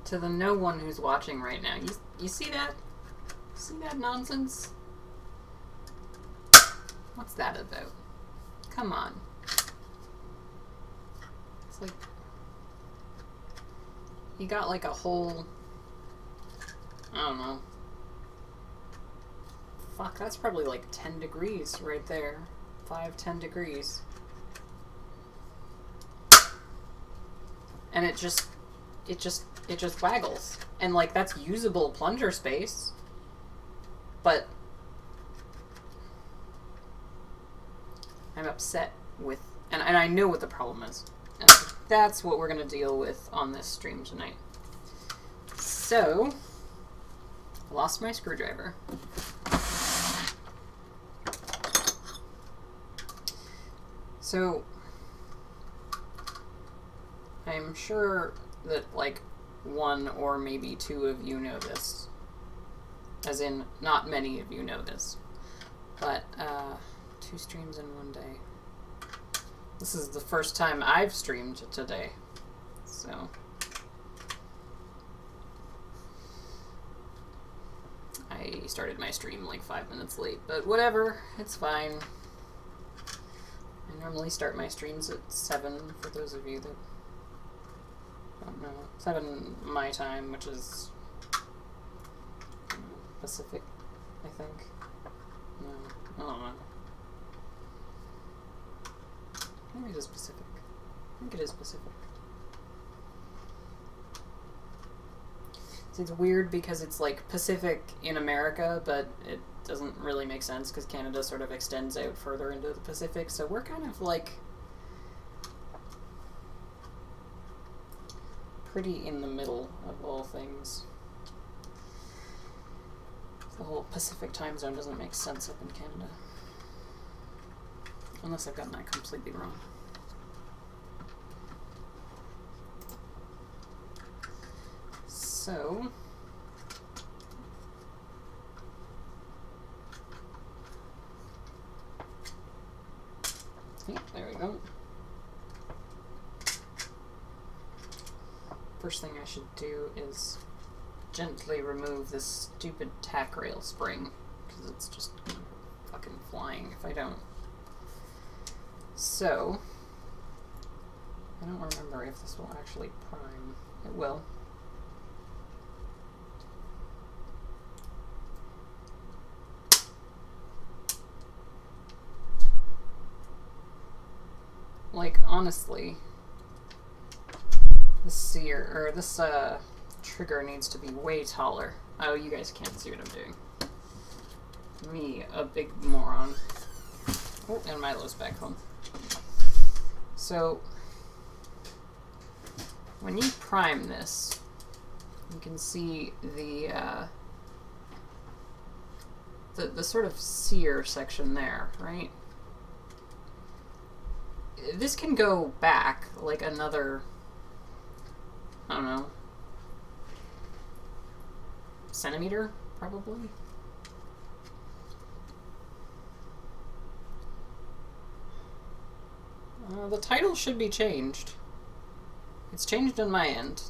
to the no one who's watching right now, you see that? See that nonsense? What's that about? Come on. It's like you got like a whole, I don't know. Fuck, that's probably like 10 degrees right there. 5-10 degrees. And it just waggles. And like that's usable plunger space. But I'm upset with, and I know what the problem is. And that's what we're going to deal with on this stream tonight. So, I lost my screwdriver. So, I'm sure that like one or maybe two of you know this. As in, not many of you know this. But, 2 streams in one day. This is the first time I've streamed today. So, I started my stream like 5 minutes late, but whatever, it's fine. I normally start my streams at 7, for those of you that don't know. 7 my time, which is Pacific, I think. No, I don't know. Maybe it is Pacific. I think it is Pacific. So it's weird because it's like Pacific in America, but it doesn't really make sense because Canada sort of extends out further into the Pacific, so we're kind of like pretty in the middle of all things. The whole Pacific time zone doesn't make sense up in Canada. Unless I've gotten that completely wrong. So, yeah, there we go. First thing I should do is gently remove this stupid tack rail spring, because it's just fucking flying if I don't. So, I don't remember if this will actually prime. It will. Like, honestly, this trigger needs to be way taller. Oh, you guys can't see what I'm doing. Me, a big moron. Oh, and Milo's back home. So, when you prime this, you can see the sort of sear section there, right? This can go back like another, I don't know, centimeter, probably. The title should be changed. It's changed on my end.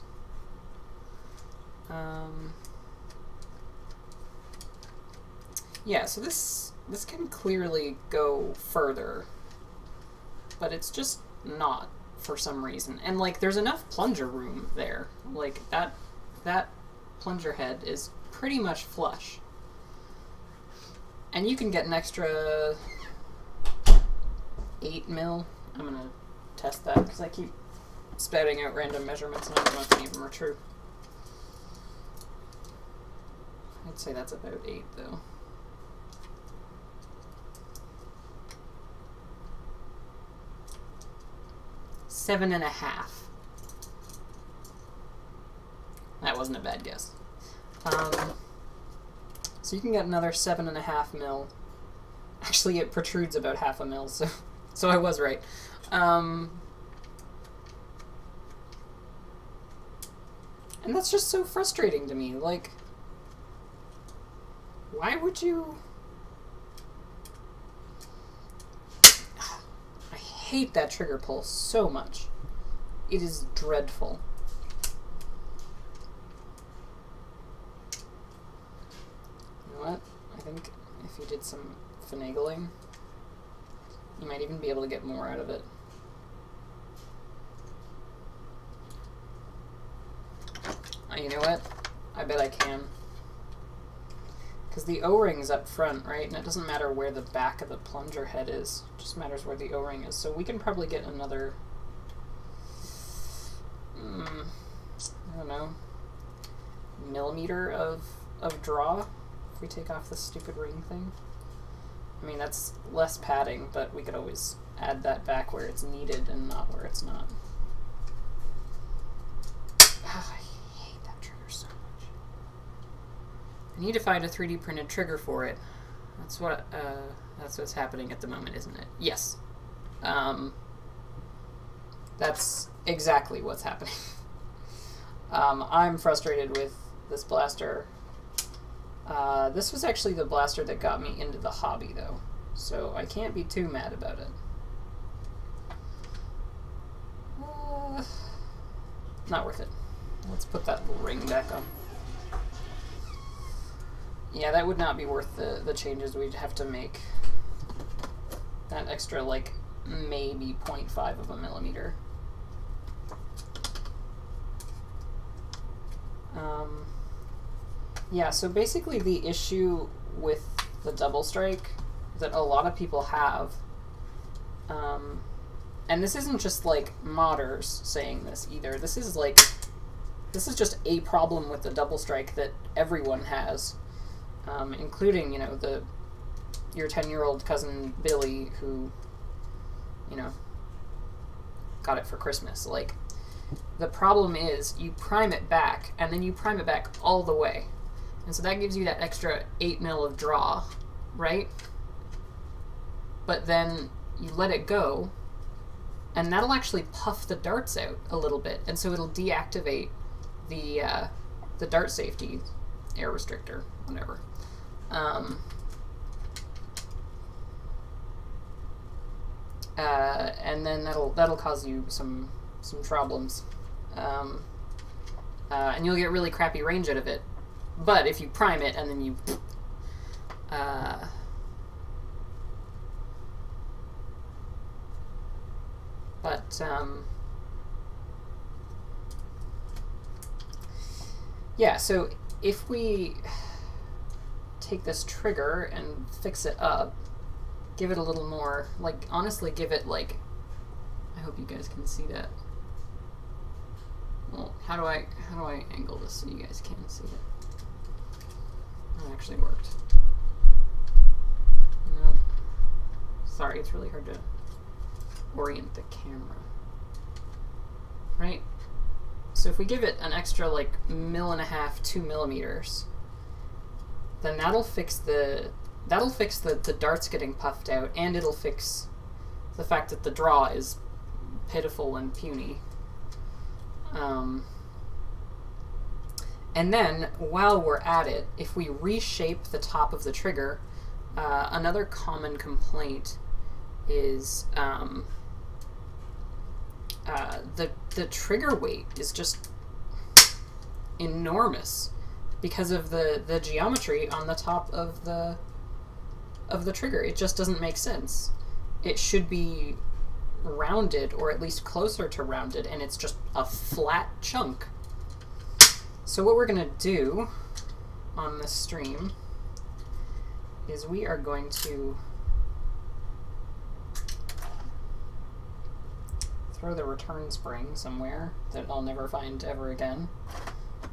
Yeah, so this can clearly go further, but it's just not for some reason. And like, there's enough plunger room there. Like that plunger head is pretty much flush, and you can get an extra 8 mil. I'm gonna test that because I keep spouting out random measurements and I don't know if any of them are true. I'd say that's about 8 though. Seven and a half. That wasn't a bad guess. So you can get another 7.5 mil. Actually, it protrudes about 0.5 mil, so I was right. And that's just so frustrating to me. Like, why would you? I hate that trigger pull so much. It is dreadful. did some finagling. You might even be able to get more out of it. You know what? I bet I can. Because the O-ring's up front, right? And it doesn't matter where the back of the plunger head is. It just matters where the O-ring is. So we can probably get another... I don't know... millimeter of draw if we take off the stupid ring thing. I mean, that's less padding, but we could always add that back where it's needed and not where it's not. I hate that trigger so much. I need to find a 3D printed trigger for it. That's what's happening at the moment, isn't it? Yes. That's exactly what's happening. I'm frustrated with this blaster. This was actually the blaster that got me into the hobby, though, so I can't be too mad about it. Not worth it. Let's put that ring back on. Yeah, that would not be worth the changes we'd have to make. That extra, like, maybe 0.5 of a millimeter. Yeah, so basically the issue with the double strike that a lot of people have, and this isn't just like modders saying this either, this is just a problem with the double strike that everyone has, including, you know, your 10-year-old cousin Billy who, you know, got it for Christmas. Like, the problem is you prime it back, and then you prime it back all the way. And so that gives you that extra 8 mil of draw, right? But then you let it go, and that'll actually puff the darts out a little bit, and so it'll deactivate the dart safety, air restrictor, whatever. And then that'll cause you some problems, and you'll get really crappy range out of it. But if you prime it and then you yeah, so if we take this trigger and fix it up, give it a little more, like, honestly give it, like, I hope you guys can see that. Well, how do I angle this so you guys can see it? That actually worked. No. Sorry, it's really hard to orient the camera. Right? So if we give it an extra, like, 1.5, 2 millimeters, then that'll fix the darts getting puffed out, and it'll fix the fact that the draw is pitiful and puny. And then, while we're at it, if we reshape the top of the trigger, another common complaint is the trigger weight is just enormous because of the geometry on the top of the trigger. It just doesn't make sense. It should be rounded, or at least closer to rounded, and it's just a flat chunk. So what we're gonna do on this stream is we are going to throw the return spring somewhere that I'll never find ever again,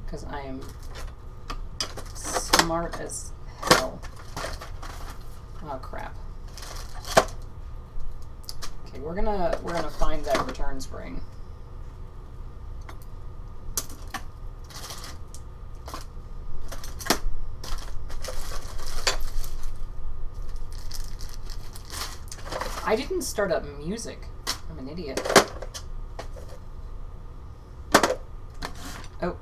because I am smart as hell. Oh crap. Okay, we're gonna find that return spring. I didn't start up music. I'm an idiot. Oh,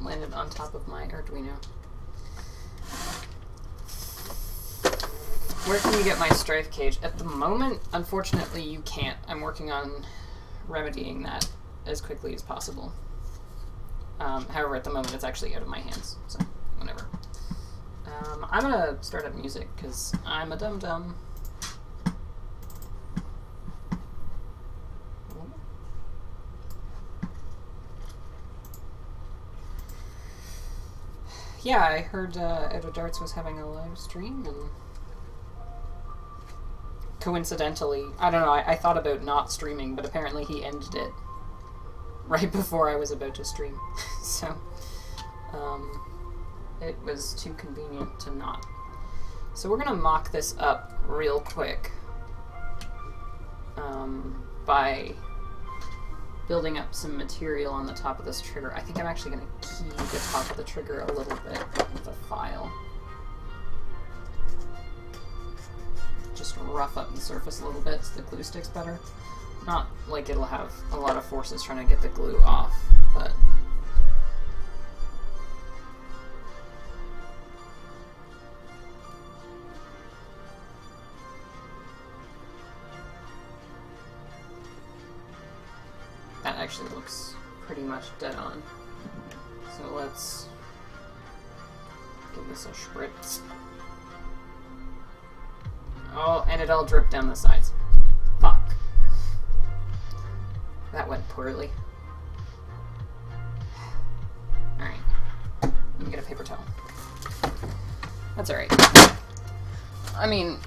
landed on top of my Arduino. Where can you get my Strife cage? At the moment, unfortunately, you can't. I'm working on remedying that as quickly as possible. However, at the moment, it's actually out of my hands, so whatever. I'm gonna start up music, because I'm a dum-dum. Yeah, I heard Edward Darts was having a live stream, and coincidentally, I don't know, I thought about not streaming, but apparently he ended it right before I was about to stream. So, it was too convenient to not. So we're gonna mock this up real quick by building up some material on the top of this trigger. I think I'm actually going to key the top of the trigger a little bit with a file. Just rough up the surface a little bit so the glue sticks better. Not like it'll have a lot of forces trying to get the glue off, but... that actually looks pretty much dead on. So let's give this a spritz. Oh, and it all dripped down the sides. Fuck. That went poorly. Alright. Let me get a paper towel. That's alright. I mean,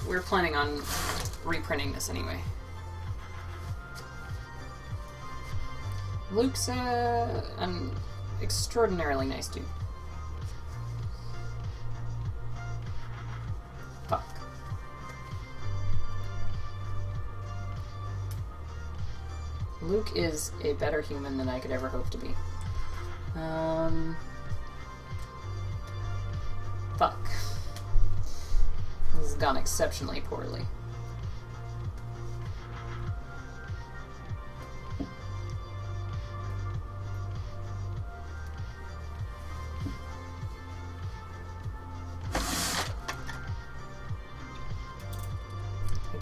we're planning on reprinting this anyway. Luke's an extraordinarily nice dude. Fuck. Luke is a better human than I could ever hope to be. Fuck. This has gone exceptionally poorly.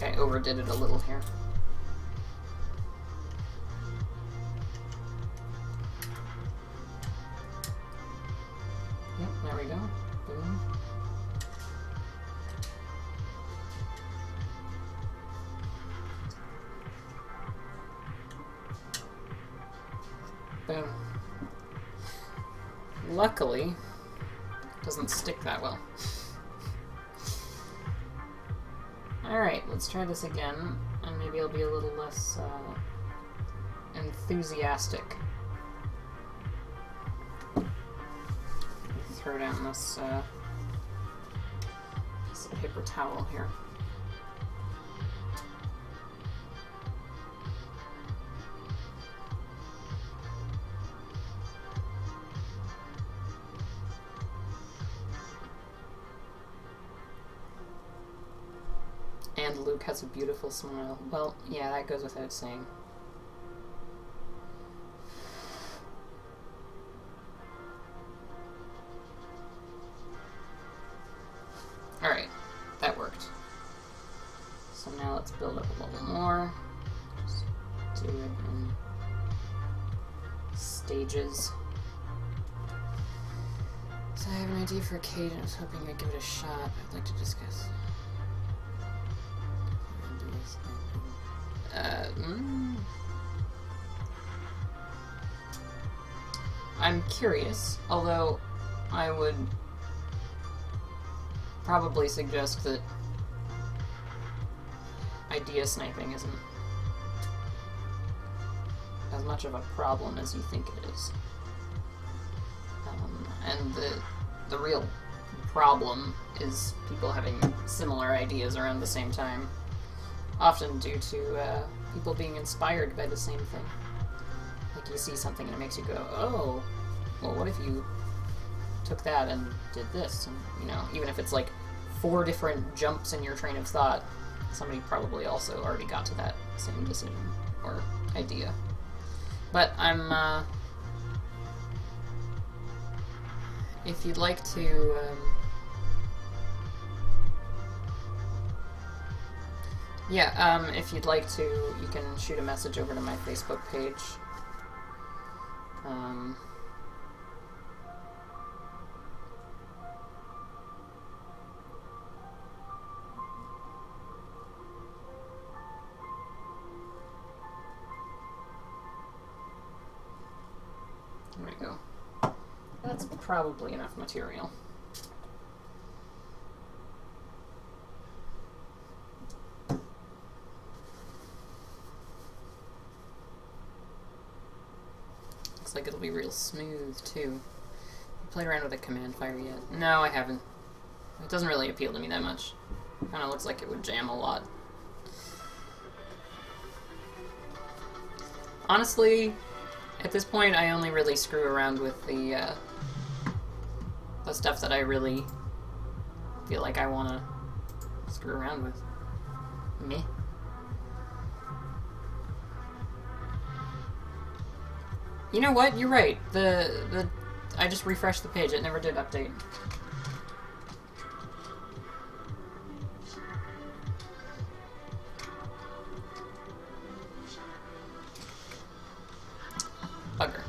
I overdid it a little here. Yep, there we go. Boom. Boom. Luckily, it doesn't stick that well. Alright, let's try this again, and maybe I'll be a little less enthusiastic. Throw down this piece of paper towel here. And Luke has a beautiful smile. Well, yeah, that goes without saying. Alright, that worked. So now let's build up a little more. Just do it in stages. So I have an idea for a cage, and I was hoping I'd give it a shot. I'd like to discuss. I'm curious, although I would probably suggest that idea sniping isn't as much of a problem as you think it is. And the real problem is people having similar ideas around the same time. Often due to people being inspired by the same thing. Like you see something and it makes you go, oh, well what if you took that and did this? And, you know, even if it's like 4 different jumps in your train of thought, somebody probably also already got to that same decision or idea. But I'm, if you'd like to, yeah, if you'd like to, you can shoot a message over to my Facebook page. probably enough material. Looks like it'll be real smooth, too. You played around with a command fire yet? No, I haven't. It doesn't really appeal to me that much. Kinda looks like it would jam a lot. Honestly, at this point, I only really screw around with the stuff that I really feel like I want to screw around with. Meh. You know what? You're right. I just refreshed the page. It never did update. Bugger.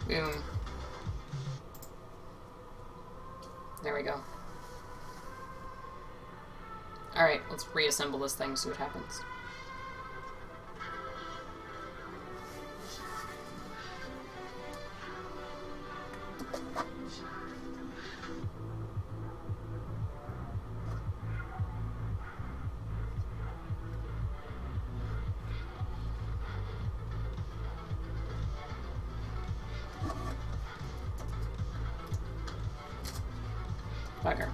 Boom. There we go. Alright, let's reassemble this thing, see what happens. Bugger.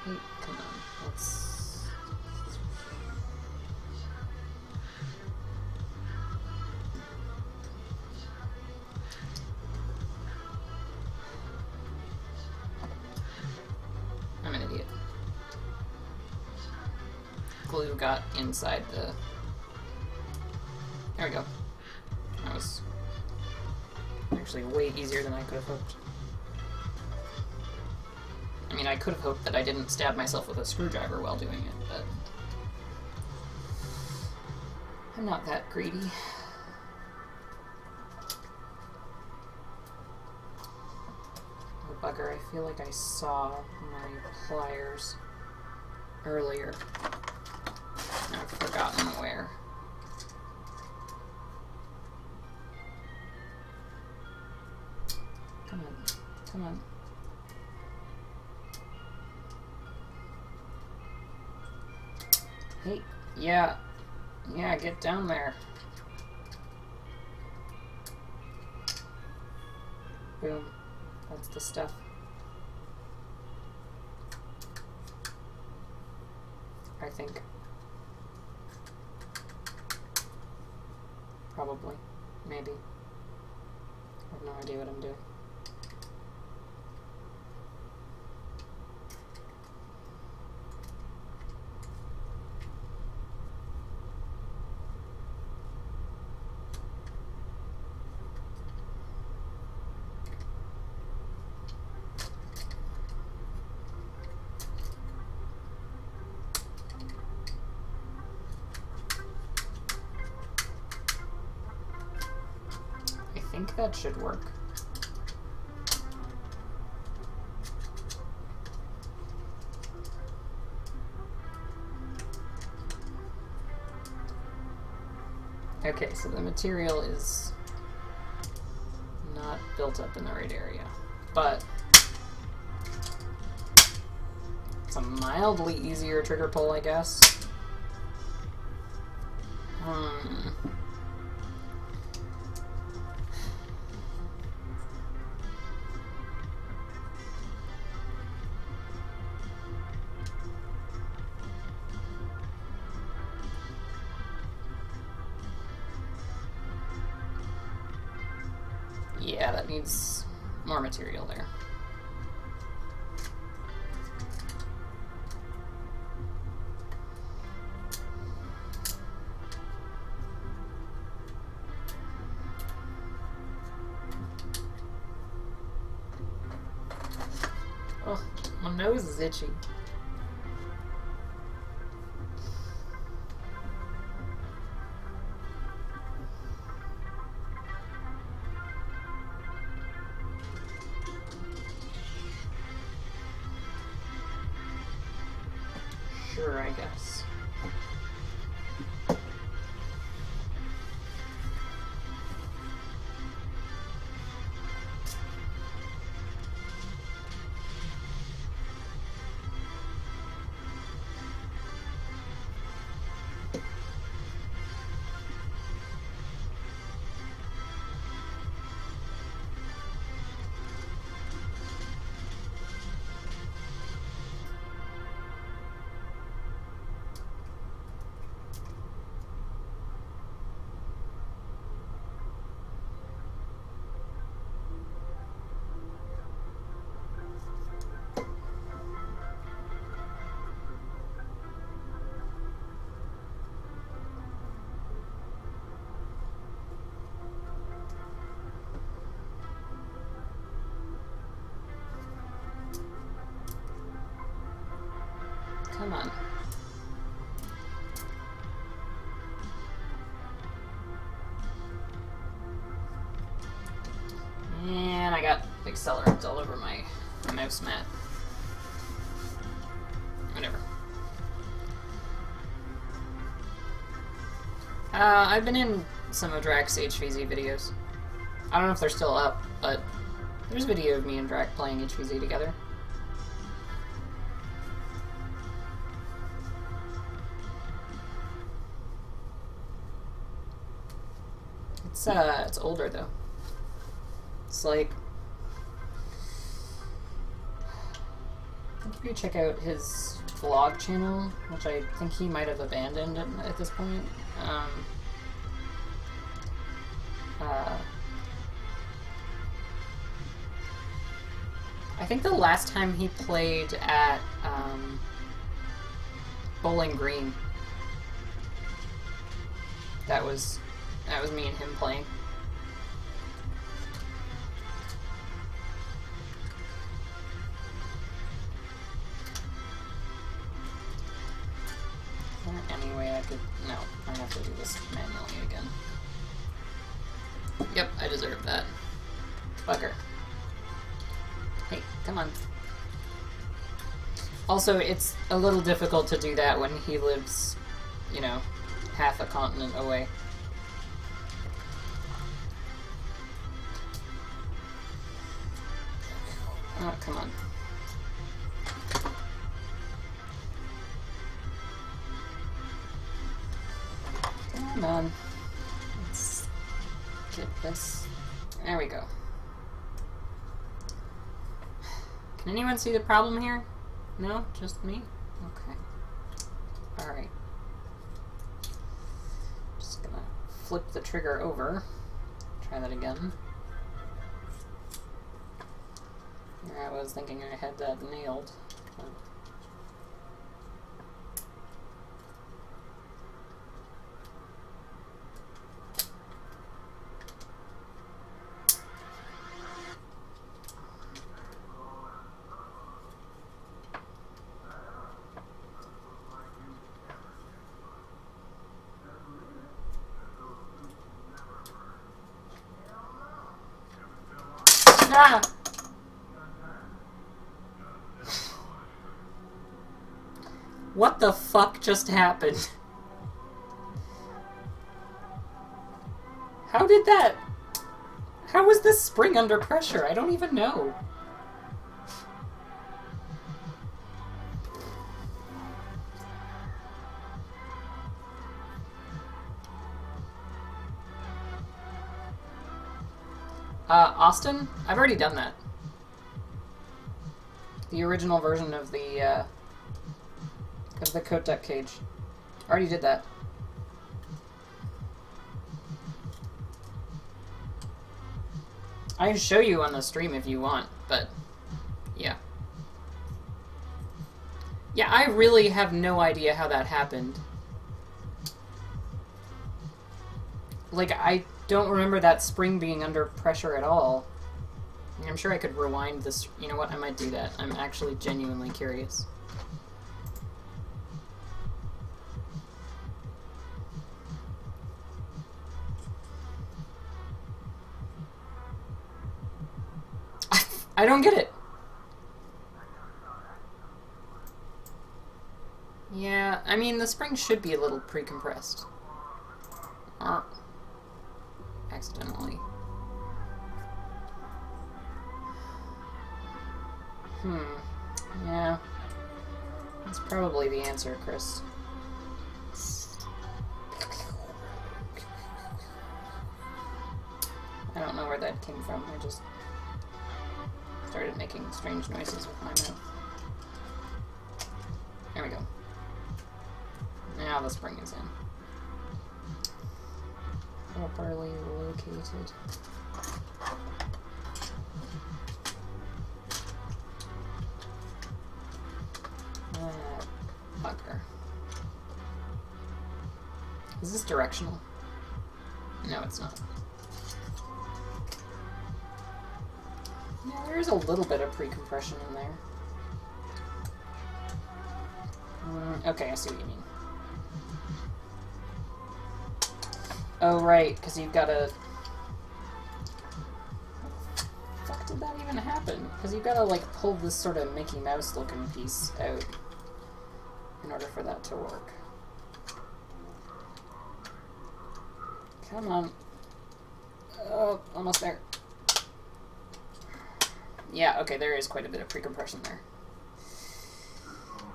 Hey, come on. Let's... I'm an idiot. Glue got inside the... There we go. That was actually way easier than I could have hoped. I mean, I could have hoped that I didn't stab myself with a screwdriver while doing it, but I'm not that greedy. Oh, bugger, I feel like I saw my pliers earlier. I've forgotten where. Come on. Come on. Hey, yeah. Yeah, get down there. Boom. That's the stuff. I think. Probably. Maybe. I have no idea what I'm doing. I think that should work. Okay, so the material is not built up in the right area, but it's a mildly easier trigger pull, I guess. Yeah, that needs more material there. My nose is itchy. Sure, I guess. Come on. And I got accelerant all over my mouse mat. Whatever. I've been in some of Drak's HVZ videos. I don't know if they're still up, but there's a video of me and Drak playing HVZ together. It's older though. It's like, I think if you check out his vlog channel, which I think he might have abandoned at this point. I think the last time he played at Bowling Green, that was me and him playing. Any way I could... No, I have to do this manually again. Yep, I deserve that. Bugger. Hey, come on. Also, it's a little difficult to do that when he lives, you know, half a continent away. Oh, come on. Come on. Let's get this. There we go. Can anyone see the problem here? No? Just me? Okay. Alright. Just gonna flip the trigger over. Try that again. I was thinking I had that nailed. But... Ah! What the fuck just happened? How did that... How was this spring under pressure? I don't even know. Austin? I've already done that. The original version of the Kotek cage. Already did that. I can show you on the stream if you want, but yeah. Yeah, I really have no idea how that happened. Like, I don't remember that spring being under pressure at all. I'm sure I could rewind this. You know what? I might do that. I'm actually genuinely curious. I don't get it. Yeah, I mean, the spring should be a little pre-compressed. Accidentally. Yeah. That's probably the answer, Chris. I don't know where that came from. I just started making strange noises with my mouth. There we go. Now the spring is in. Properly located. Bugger. Is this directional? No, it's not. Yeah, there is a little bit of pre-compression in there. Okay, I see what you mean. Oh, right, because you've got to... How the fuck did that even happen? Because you've got to, like, pull this sort of Mickey Mouse looking piece out in order for that to work. Come on. Oh, almost there. Yeah, okay, there is quite a bit of pre-compression there.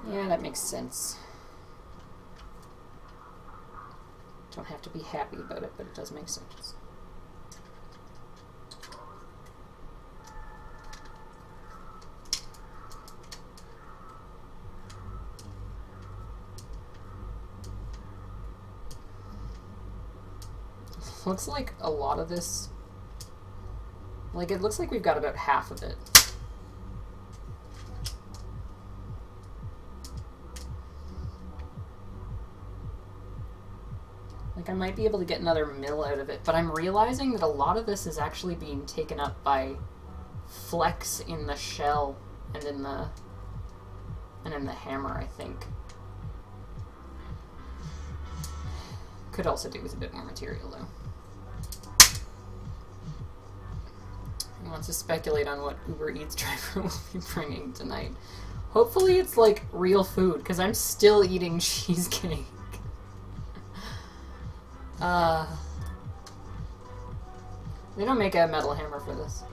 Yeah, that makes sense. Don't have to be happy about it, but it does make sense. Looks like a lot of this... Like, it looks like we've got about half of it. Like, I might be able to get another mill out of it, but I'm realizing that a lot of this is actually being taken up by flex in the shell and in the hammer, I think. Could also do with a bit more material, though. He wants to speculate on what Uber Eats driver will be bringing tonight. Hopefully it's, like, real food, because I'm still eating cheesecake. They don't make a metal hammer for this.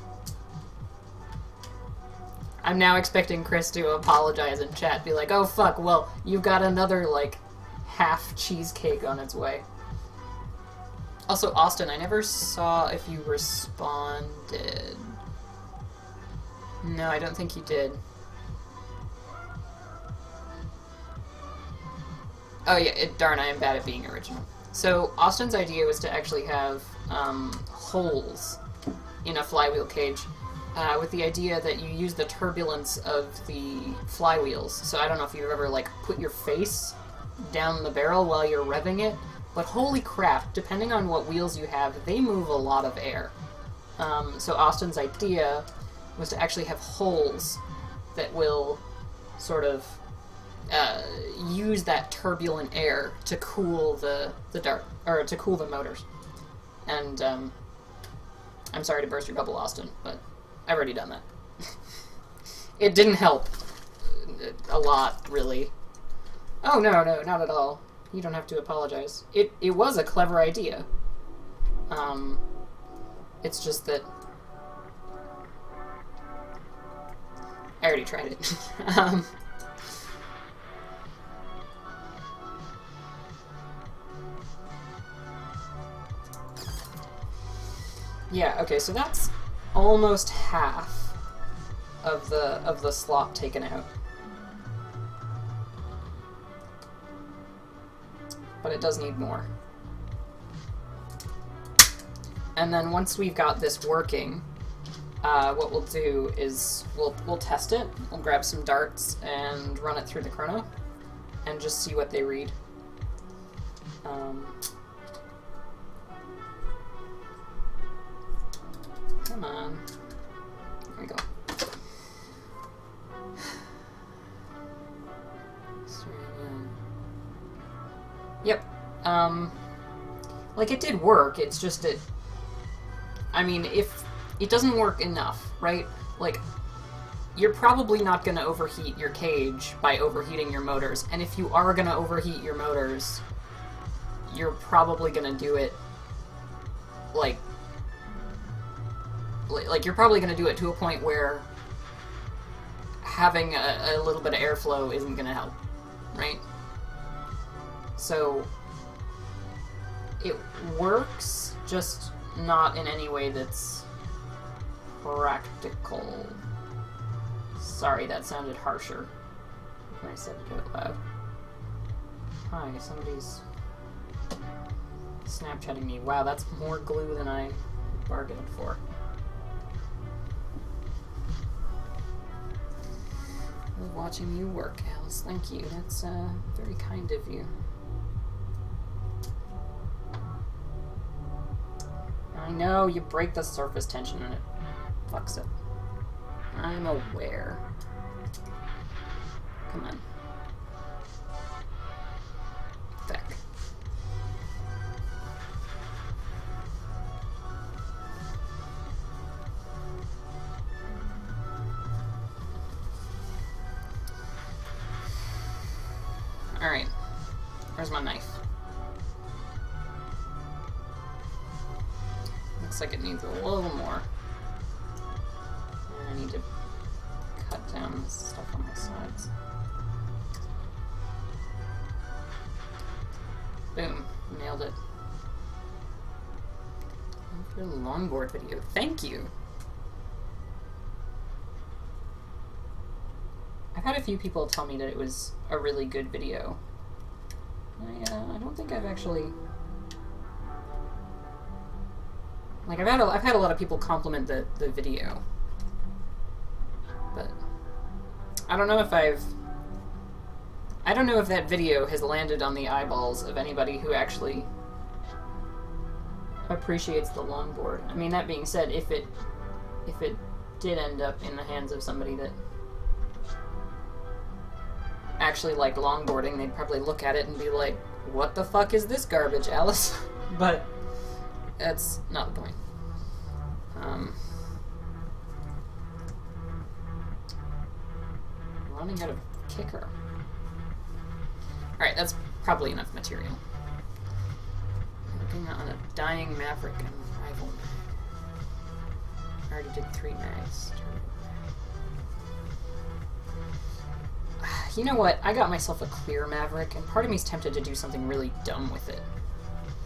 I'm now expecting Chris to apologize in chat, be like, oh fuck, well, you've got another, like, half cheesecake on its way. Also, Austin, I never saw if you responded. No, I don't think you did. Oh yeah, darn, I am bad at being original. So, Austin's idea was to actually have holes in a flywheel cage, with the idea that you use the turbulence of the flywheels. So I don't know if you've ever, like, put your face down the barrel while you're revving it, but holy crap, depending on what wheels you have, they move a lot of air. So Austin's idea was to actually have holes that will sort of use that turbulent air to cool the dart, or to cool the motors. And I'm sorry to burst your bubble, Austin, but I've already done that. It didn't help a lot, really. Oh no, not at all. You don't have to apologize. It was a clever idea. It's just that I already tried it. Yeah, okay, so that's almost half of the slot taken out. But it does need more. And then once we've got this working, what we'll do is we'll test it. We'll grab some darts and run it through the chrono and just see what they read. Come on. Like, it did work, it's just that... I mean, if... It doesn't work enough, right? Like, you're probably not going to overheat your cage by overheating your motors, and if you are going to overheat your motors, you're probably going to do it, like, you're probably going to do it to a point where having a little bit of airflow isn't going to help, right? So, it works, just not in any way that's practical. Sorry, that sounded harsher when I said it out loud. Hi, somebody's Snapchatting me. Wow, that's more glue than I bargained for. I love watching you work, Alice. Thank you. That's very kind of you. I know, you break the surface tension and it fucks it. I'm aware. Come on. Feck. Alright. Where's my knife? Looks like it needs a little more. And I need to cut down this stuff on my sides. Boom. Nailed it. For the longboard video. Thank you! I've had a few people tell me that it was a really good video. I don't think I've actually... Like, I've had a lot of people compliment the video. But I don't know if I don't know if that video has landed on the eyeballs of anybody who actually appreciates the longboard. I mean, that being said, if it did end up in the hands of somebody that actually liked longboarding, they'd probably look at it and be like, what the fuck is this garbage, Alice? But that's not the point. Running out of kicker. Alright, that's probably enough material. Working on a dying Maverick and rival mag. I already did 3 mags. You know what? I got myself a clear Maverick, and part of me's tempted to do something really dumb with it.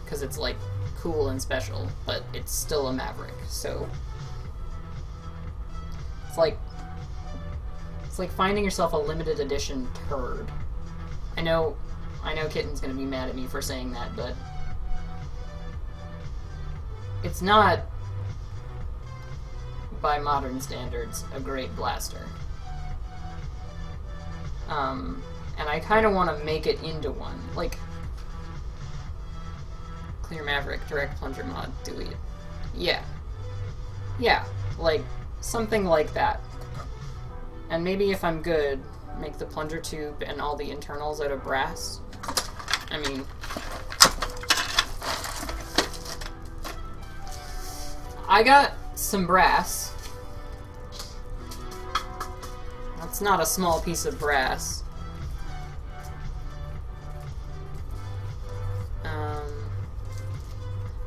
Because it's, like, cool and special, but it's still a Maverick, so... It's like finding yourself a limited edition turd. I know Kitten's gonna be mad at me for saying that, but... It's not, by modern standards, a great blaster. And I kind of want to make it into one. Like, Clear Maverick, Direct Plunger Mod, delete. Yeah. Yeah, like, something like that. And maybe if I'm good, make the plunger tube and all the internals out of brass. I mean... I got some brass. That's not a small piece of brass.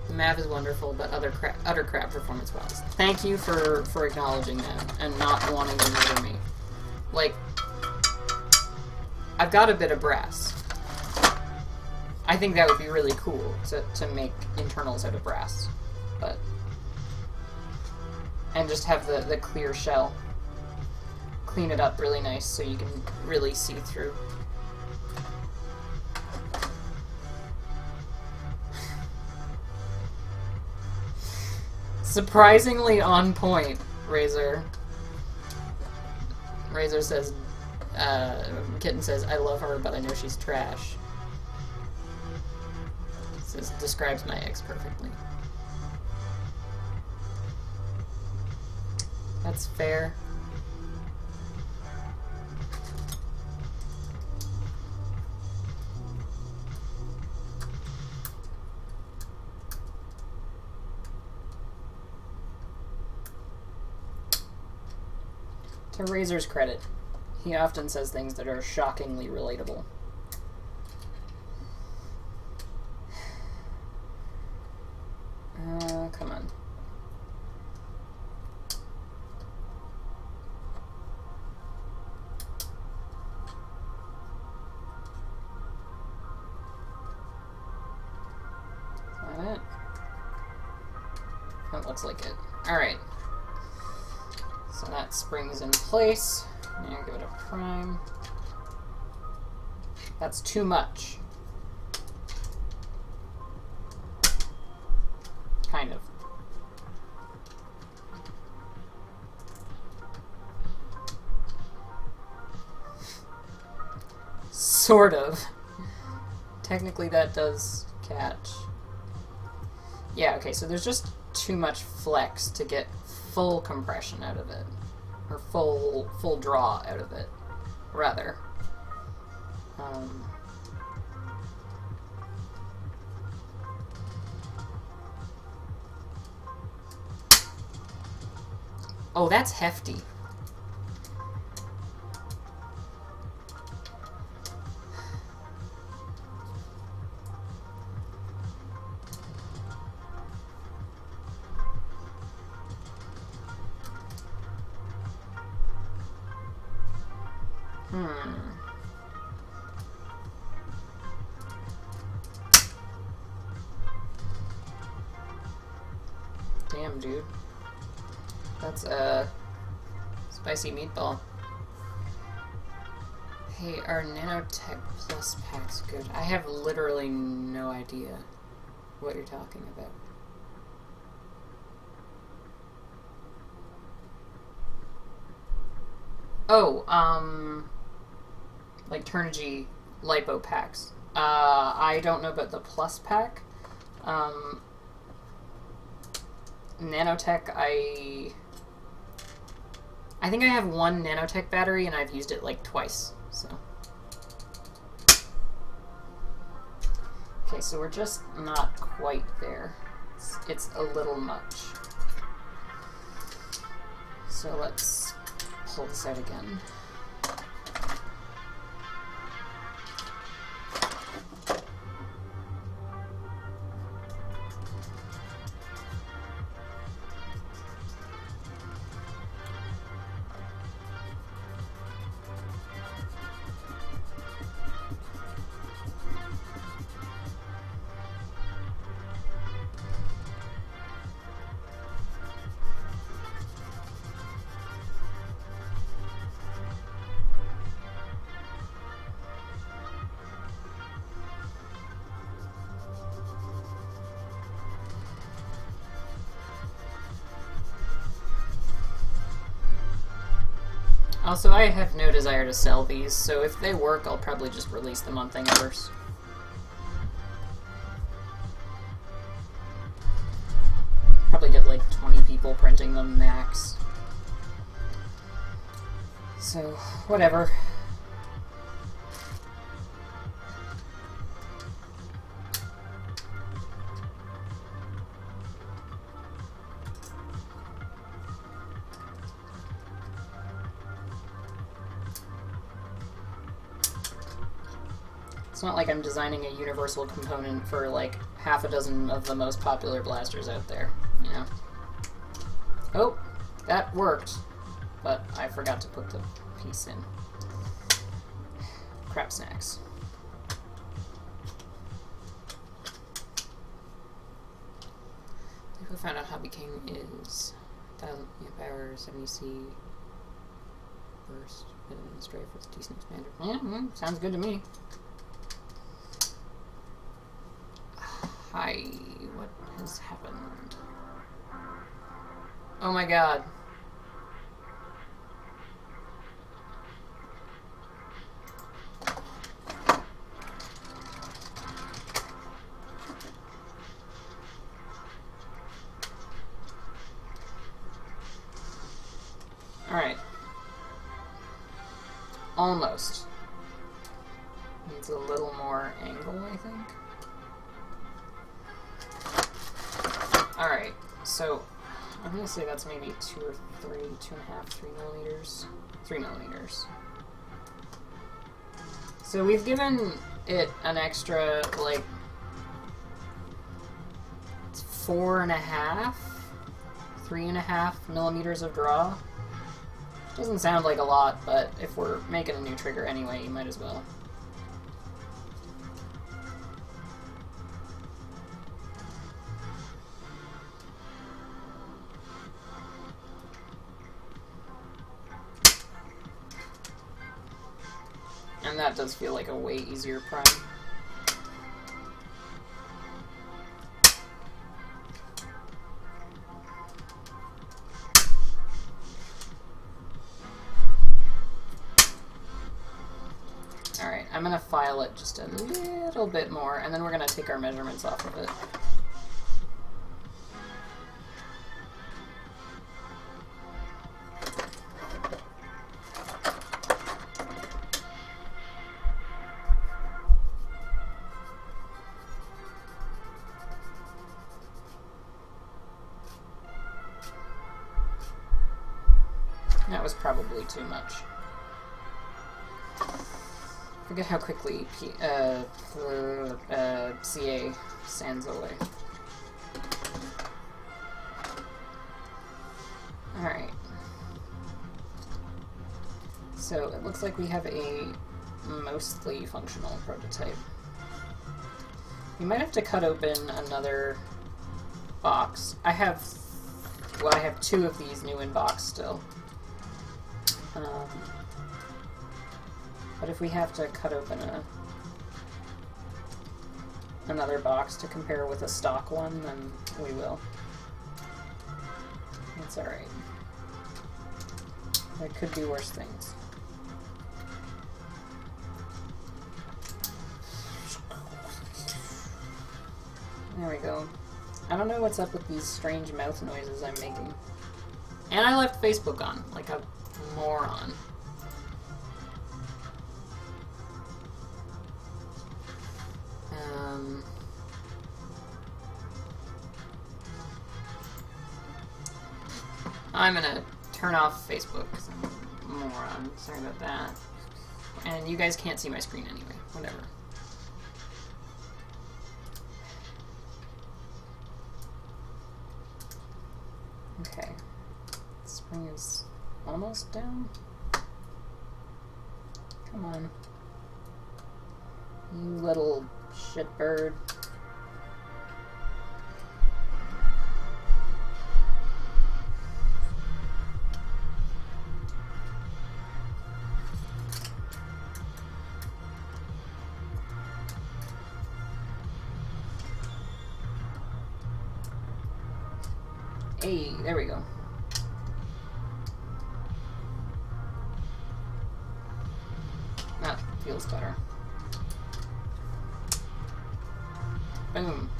The Mav is wonderful, but utter crap performance-wise. Thank you for acknowledging that and not wanting to murder me. Like, I've got a bit of brass. I think that would be really cool to make internals out of brass, but... And just have the clear shell. Clean it up really nice so you can really see through. Surprisingly on point, Razor. Razor says, Kitten says, I love her, but I know she's trash. Says, describes my ex perfectly. That's fair. To Razor's credit, he often says things that are shockingly relatable. Come on. Is that it? That looks like it. Alright. So that spring's in place. I'm gonna give it a prime. That's too much. Kind of. Sort of. Technically that does catch. Yeah, okay, so there's just too much flex to get full compression out of it. Or full draw out of it, rather. Oh, that's hefty. Damn, dude. That's a spicy meatball. Hey, are Nanotech Plus packs good? I have literally no idea what you're talking about. Oh, like Turnigy lipo packs. I don't know about the Plus pack. Nanotech, I think I have one Nanotech battery and I've used it like twice, so. Okay, so we're just not quite there. It's a little much. So let's pull this out again. Also, I have no desire to sell these, so if they work, I'll probably just release them on Thingiverse. Probably get like 20 people printing them max. So, whatever. It's not like I'm designing a universal component for like half a dozen of the most popular blasters out there, you know? Oh, that worked, but I forgot to put the piece in. Crap snacks. I found out Hobby King is 1000 amp hour 70C burst and strafe with decent expander. Yeah, sounds good to me. Hi, what has happened? Oh my god. Alright. Almost. Needs a little more angle, I think. Alright, so I'm gonna say that's maybe 2 or 3, 2.5, 3 millimeters. 3 millimeters. So we've given it an extra, like, 4.5, 3.5 millimeters of draw. Doesn't sound like a lot, but if we're making a new trigger anyway, you might as well. And that does feel like a way easier prime. Alright, I'm gonna file it just a little bit more, and then we're gonna take our measurements off of it. That was probably too much. Forget how quickly CA sands away. Alright. So it looks like we have a mostly functional prototype. We might have to cut open another box. I have 2 of these new in box still. But if we have to cut open another box to compare with a stock one, then we will. It's alright. There could be worse things. There we go. I don't know what's up with these strange mouth noises I'm making. And I left Facebook on, like a moron. I'm gonna turn off Facebook because I'm a moron. Sorry about that. And you guys can't see my screen anyway. Whatever. Okay. Spring is almost down. Come on. You little shitbird. Hey, there we go. That feels better. Boom.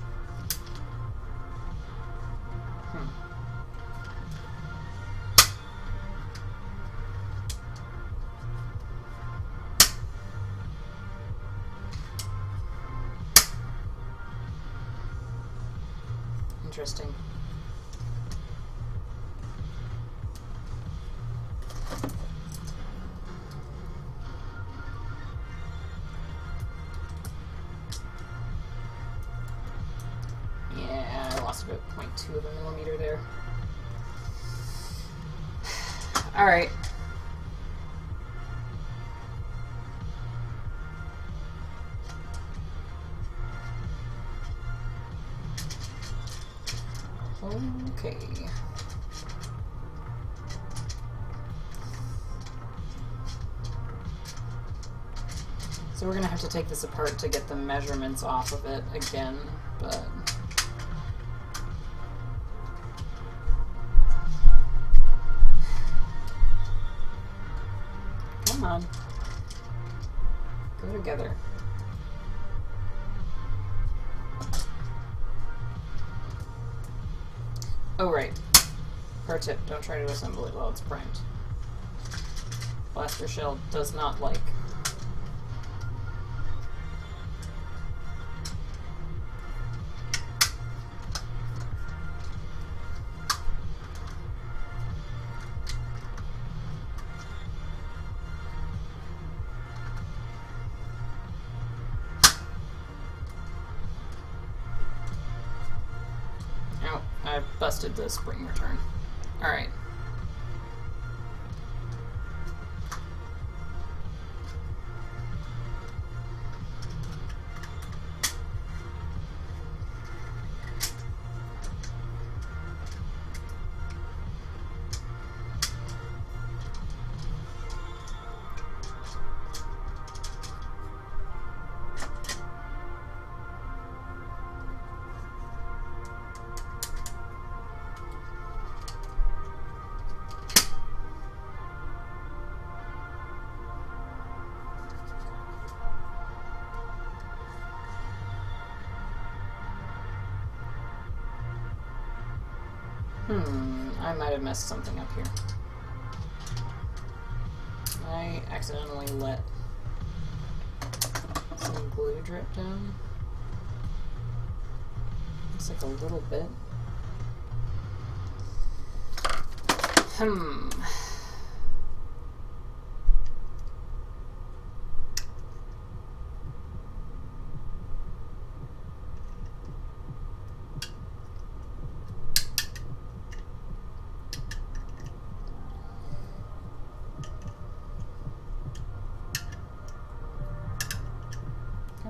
Interesting. About 0.2 of a millimeter there. Alright. Okay. So we're gonna have to take this apart to get the measurements off of it again, but... Come on. Go together. Oh, right. Pro tip, don't try to assemble it while it's primed. Blaster shell does not like. I've busted the spring return. Alright. I might have messed something up here. I accidentally let some glue drip down. It's like a little bit. Come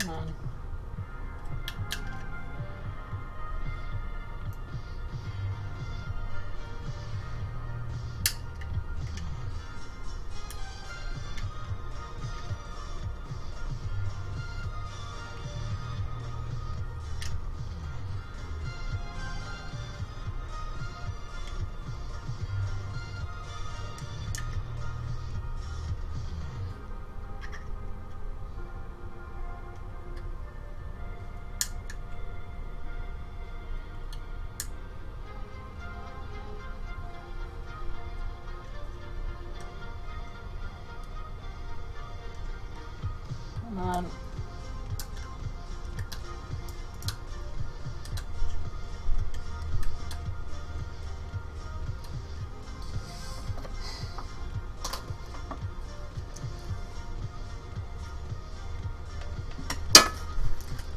on. Come on.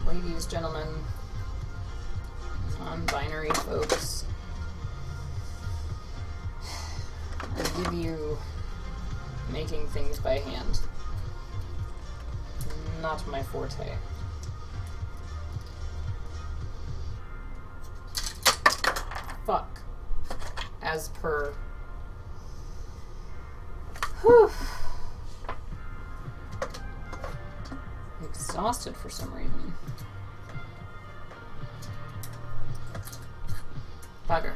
Ladies, gentlemen, non-binary folks, I give you making things by hand. Not my forte. Fuck. As per. Whew. Exhausted for some reason. Bugger.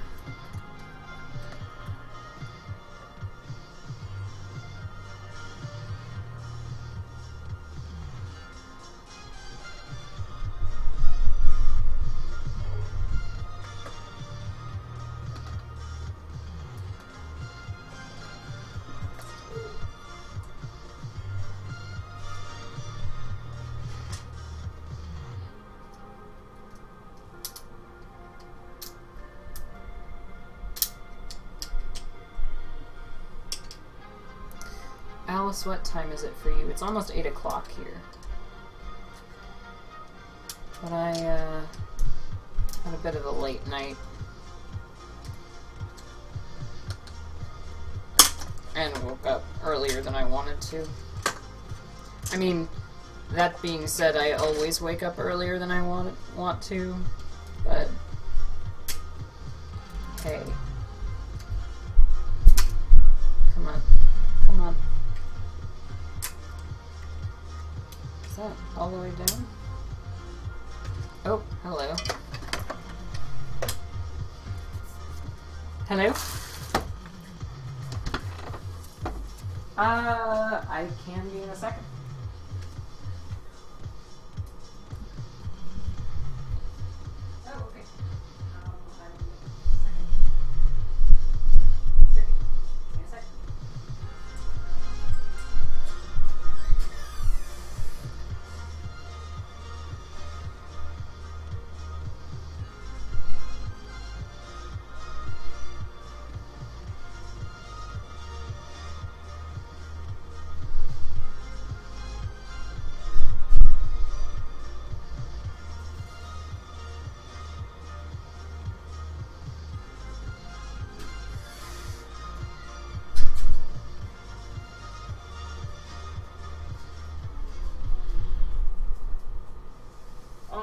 Alice, what time is it for you? It's almost 8 o'clock here. But I had a bit of a late night. And woke up earlier than I wanted to. I mean, that being said, I always wake up earlier than I want to, but hey. Come on. Come on. Is that all the way down? Oh, hello. Hello? I can be in a second. Oh, okay.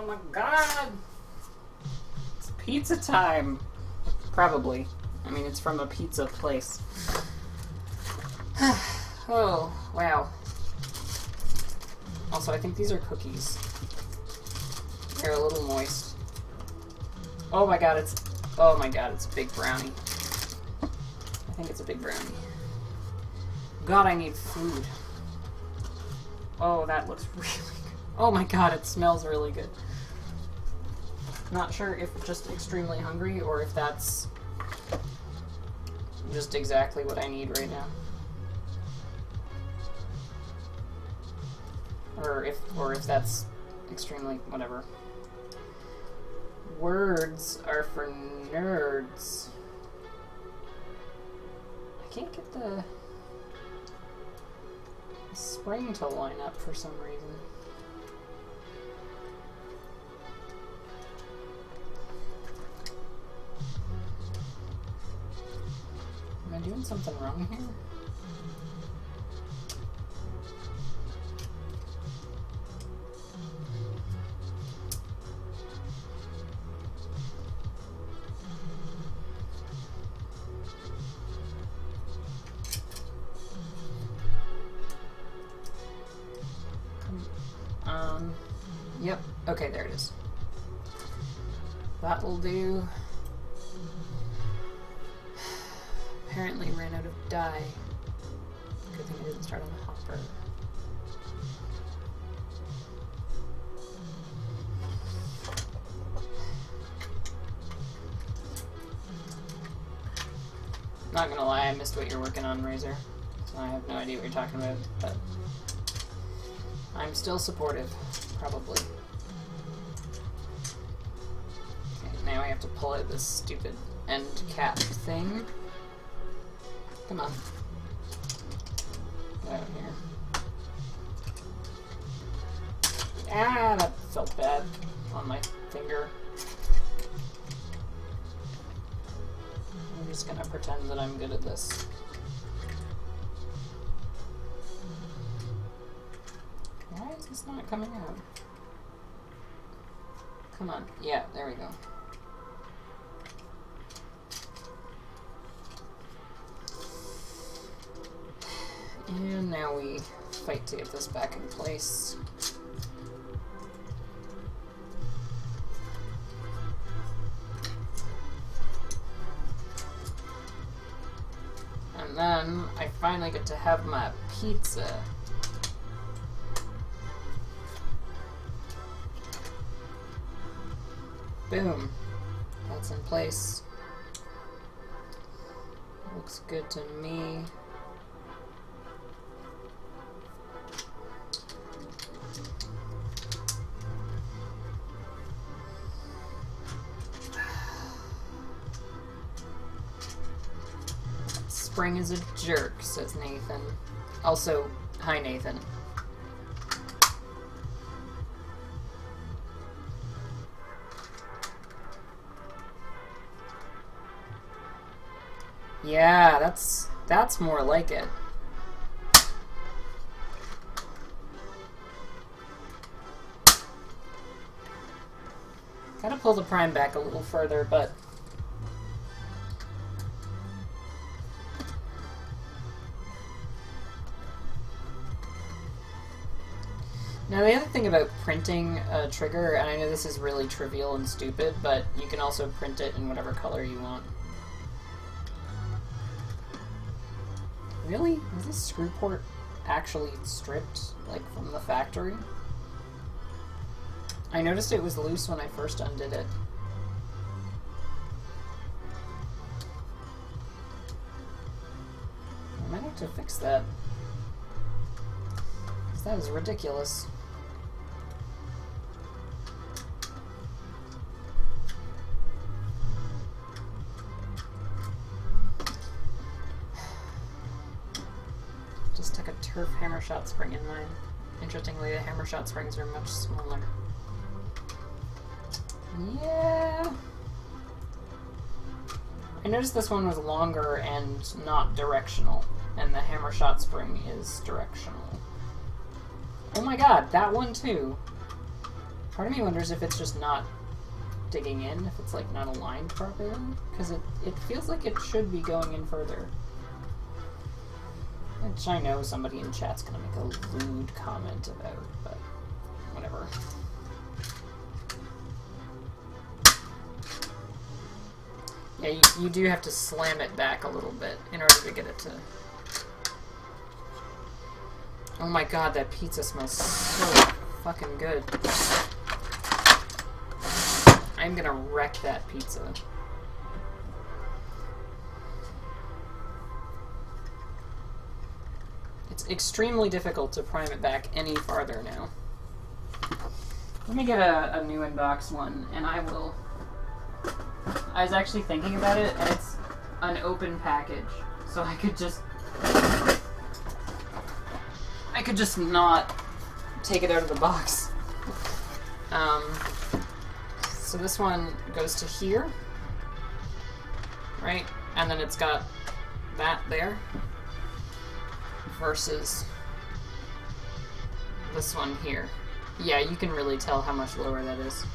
Oh my god! It's pizza time! Probably. I mean, it's from a pizza place. Oh, wow. Also, I think these are cookies. They're a little moist. Oh my god, it's... Oh my god, it's a big brownie. I think it's a big brownie. God, I need food. Oh, that looks really good. Oh my god, it smells really good. Not sure if just extremely hungry or if that's just exactly what I need right now. Or if that's extremely whatever. Words are for nerds. I can't get the spring to line up for some reason. Am I doing something wrong here? Yep. Okay, there it is. That'll do. Apparently ran out of dye. Good thing I didn't start on the hopper. Not gonna lie, I missed what you're working on, Razor. So I have no idea what you're talking about, but I'm still supportive, probably. Okay, now I have to pull out this stupid end cap thing. Come on. Get out of here. Ah, that felt bad on my finger. I'm just gonna pretend that I'm good at this. Why is this not coming out? Come on. Yeah, there we go. And now we fight to get this back in place. And then I finally get to have my pizza. Boom. That's in place. Looks good to me. Spring is a jerk, says Nathan. Also, hi Nathan. Yeah, that's more like it. Gotta pull the prime back a little further, but now the other thing about printing a trigger, and I know this is really trivial and stupid, but you can also print it in whatever color you want. Really? Is this screw port actually stripped, like, from the factory? I noticed it was loose when I first undid it. I might have to fix that. Because that is ridiculous. Just took a turf hammer shot spring in mine. Interestingly, the hammer shot springs are much smaller. Yeah. I noticed this one was longer and not directional, and the hammer shot spring is directional. Oh my god, that one too. Part of me wonders if it's just not digging in, if it's like not aligned properly, because it feels like it should be going in further. Which I know somebody in chat's gonna make a lewd comment about, but whatever. Yeah, you do have to slam it back a little bit in order to get it to... Oh my god, that pizza smells so fucking good. I'm gonna wreck that pizza. It's extremely difficult to prime it back any farther now. Let me get a new inbox one, and I will... I was actually thinking about it, and it's an open package, so I could just not take it out of the box. So this one goes to here, right? And then it's got that there, versus this one here. Yeah, you can really tell how much lower that is.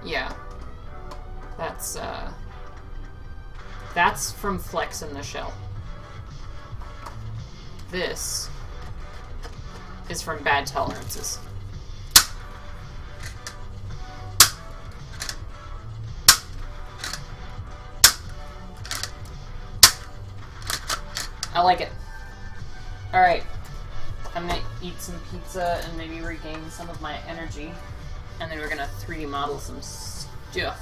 Yeah. That's from Flex in the Shell. This is from Bad Tolerances. I like it. Alright. I'm gonna eat some pizza and maybe regain some of my energy. And then we're gonna 3D model some stuff.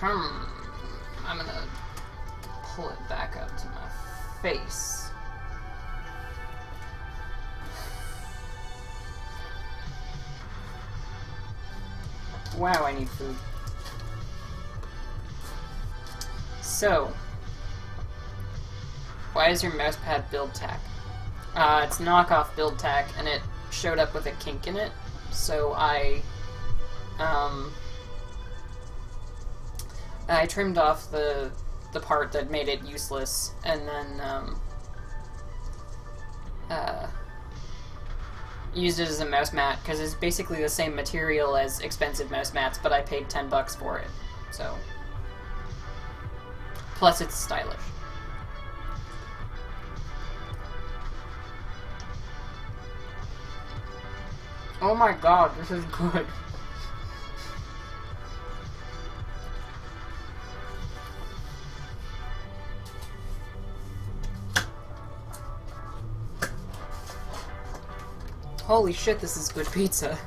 I'm gonna pull it back up to my face. Wow, I need food. So, why is your mousepad build tack? It's knockoff build tack, and it showed up with a kink in it, so I trimmed off the part that made it useless, and then used it as a mouse mat, because it's basically the same material as expensive mouse mats, but I paid $10 for it, so. Plus it's stylish. Oh my god, this is good. Holy shit, this is good pizza.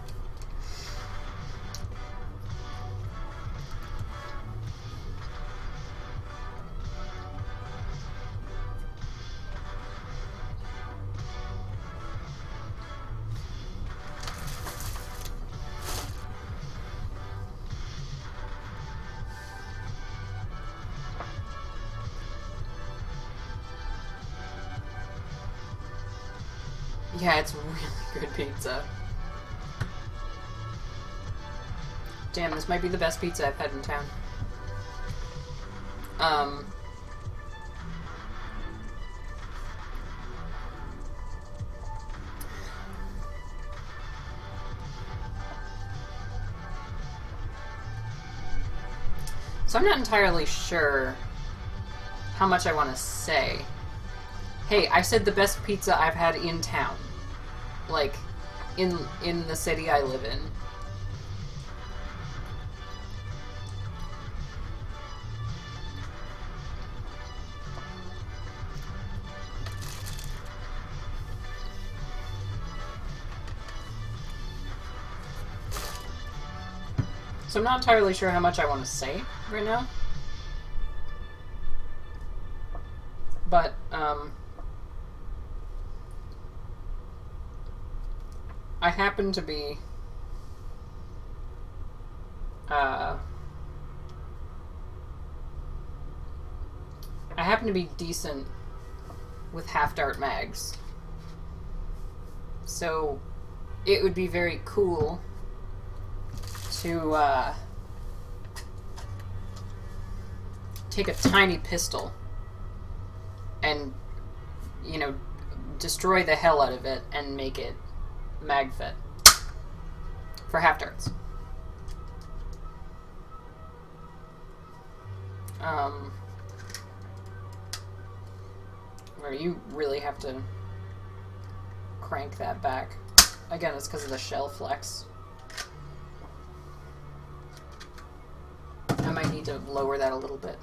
Yeah, it's really good pizza. Damn, this might be the best pizza I've had in town. So I'm not entirely sure how much I want to say. Hey, I said the best pizza I've had in town. Like, in the city I live in. So I'm not entirely sure how much I want to say right now. But, I happen to be, decent with half-dart mags. So it would be very cool to take a tiny pistol and, you know, destroy the hell out of it and make it mag fit for half-darts. Where you really have to crank that back. Again, it's because of the shell flex. I might need to lower that a little bit.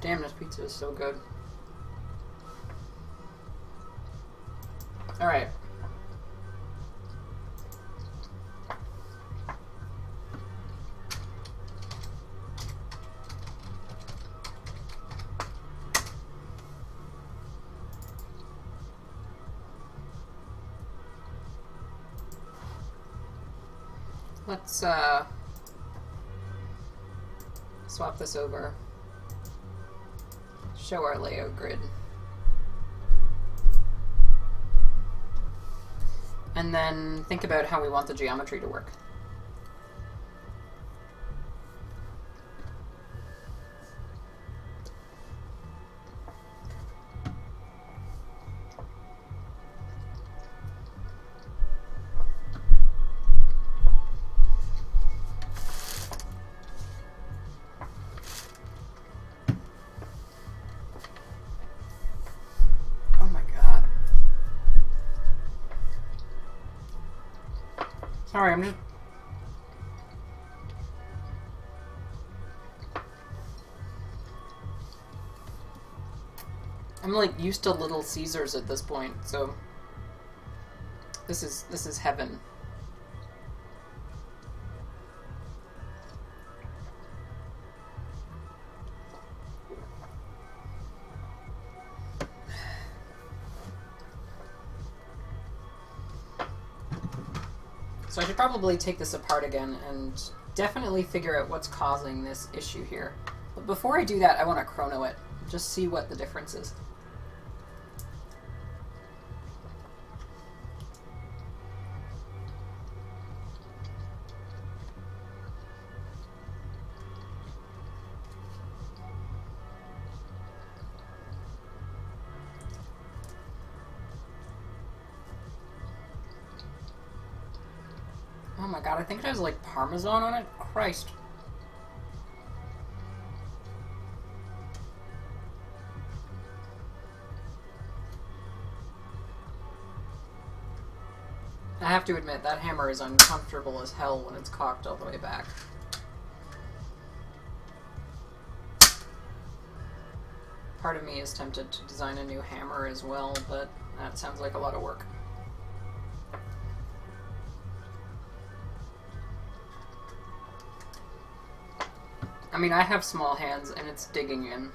Damn, this pizza is so good. Alright. Let's swap this over. Show our layout grid. And then think about how we want the geometry to work. Sorry, I'm like used to Little Caesars at this point, so this is heaven. So I should probably take this apart again and definitely figure out what's causing this issue here. But before I do that, I want to chrono it. Just see what the difference is. Oh my god, I think it has like Parmesan on it? Christ. I have to admit, that hammer is uncomfortable as hell when it's cocked all the way back. Part of me is tempted to design a new hammer as well, but that sounds like a lot of work. I mean, I have small hands, and it's digging in.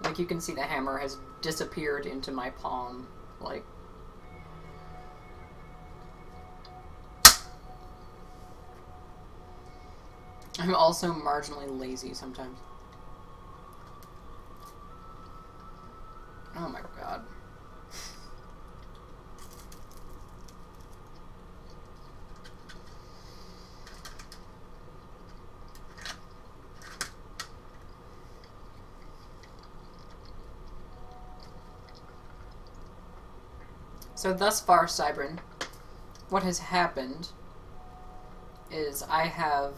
Like, you can see the hammer has disappeared into my palm. Like... I'm also marginally lazy sometimes. Oh my god. So thus far, Cybrin, what has happened is I have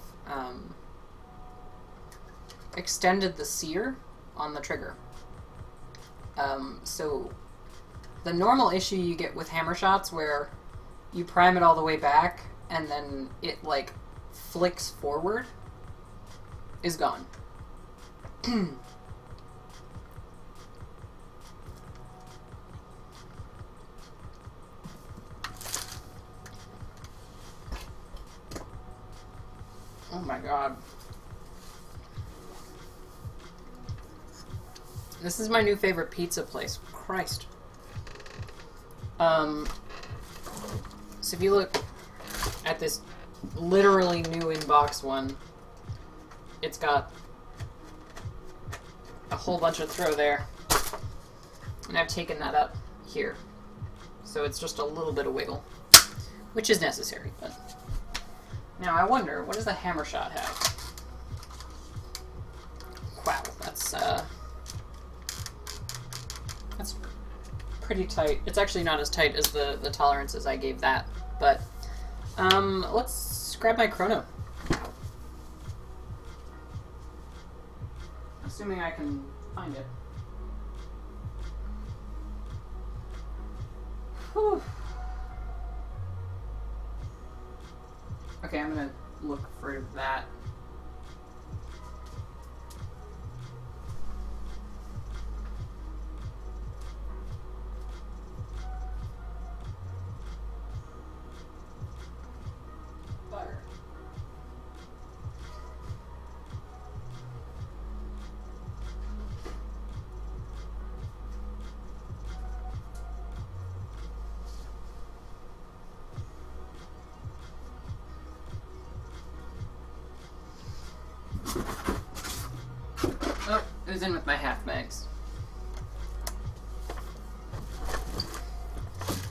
extended the sear on the trigger. So the normal issue you get with hammer shots where you prime it all the way back and then it like flicks forward is gone. Oh my god. This is my new favorite pizza place. Christ. So if you look at this literally new in-box one, it's got a whole bunch of throw there. And I've taken that up here. So it's just a little bit of wiggle, which is necessary. But now I wonder, what does the hammer shot have? Wow, that's pretty tight. It's actually not as tight as the tolerances I gave that, but let's grab my chrono. Assuming I can find it. Whew. Okay, I'm gonna look for that. Butter. Oh, it was in with my half mags.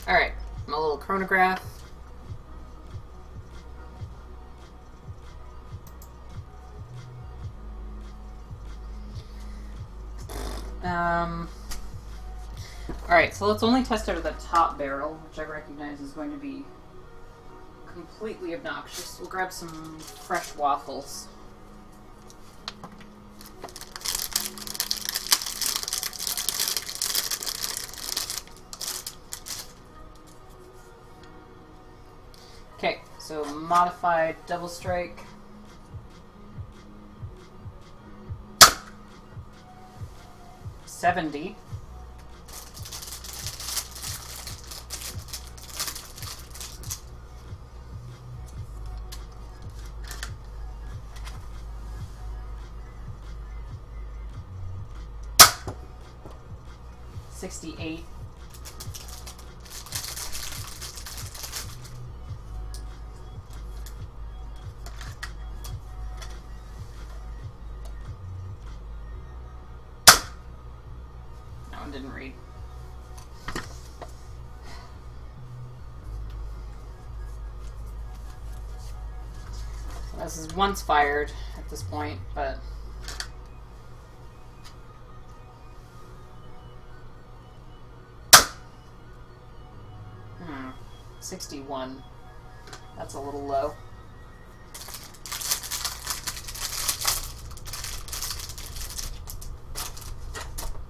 Alright, my little chronograph. Alright, so let's only test out of the top barrel, which I recognize is going to be completely obnoxious. We'll grab some fresh waffles. Okay, so modified double strike. $70. $68. That one didn't read. So this is once fired at this point, but 61. That's a little low.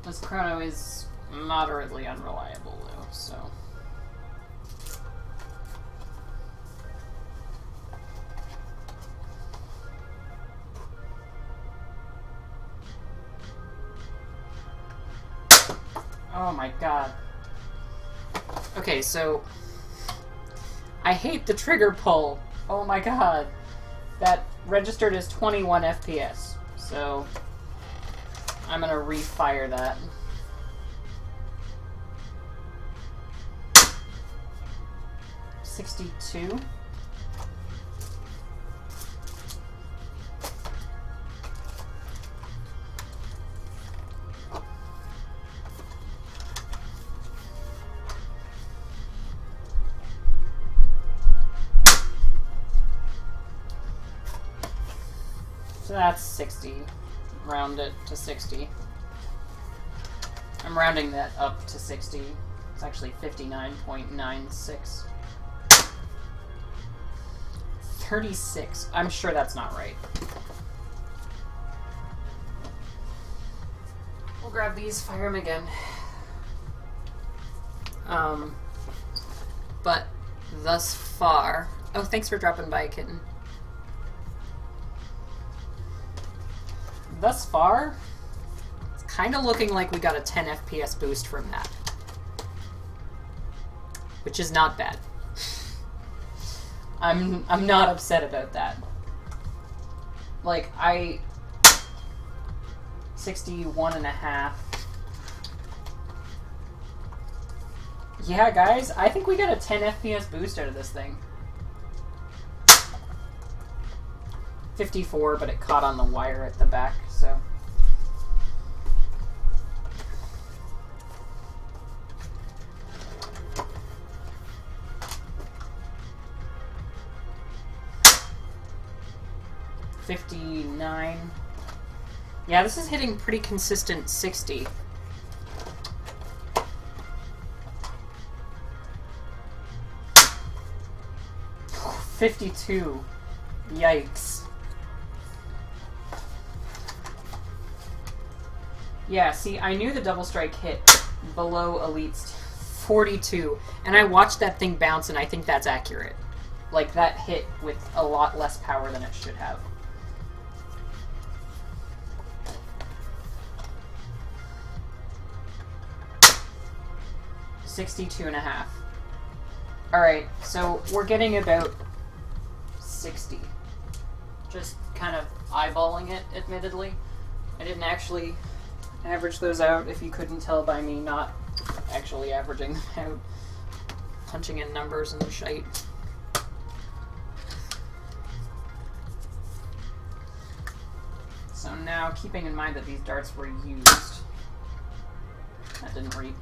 This chrono is moderately unreliable though, so. Oh my god. Okay, so I hate the trigger pull. Oh my god. That registered as 21 FPS. So I'm gonna refire that. $62. So that's 60. Round it to 60. I'm rounding that up to 60. It's actually 59.96. 36. I'm sure that's not right. We'll grab these, fire them again. But thus far... Oh, thanks for dropping by, kitten. Thus far, it's kind of looking like we got a 10 FPS boost from that. Which is not bad. I'm not upset about that. Like, 61.5 Yeah, guys, I think we got a 10 FPS boost out of this thing. 54, but it caught on the wire at the back, so... $59. Yeah, this is hitting pretty consistent 60. $52. Yikes. Yeah, see, I knew the double strike hit below Elite's 42, and I watched that thing bounce, and I think that's accurate. Like, that hit with a lot less power than it should have. $62.5. Alright, so we're getting about 60. Just kind of eyeballing it, admittedly. I didn't actually average those out, if you couldn't tell by me not actually averaging them out. Punching in numbers and shite. So now, keeping in mind that these darts were used. That didn't read.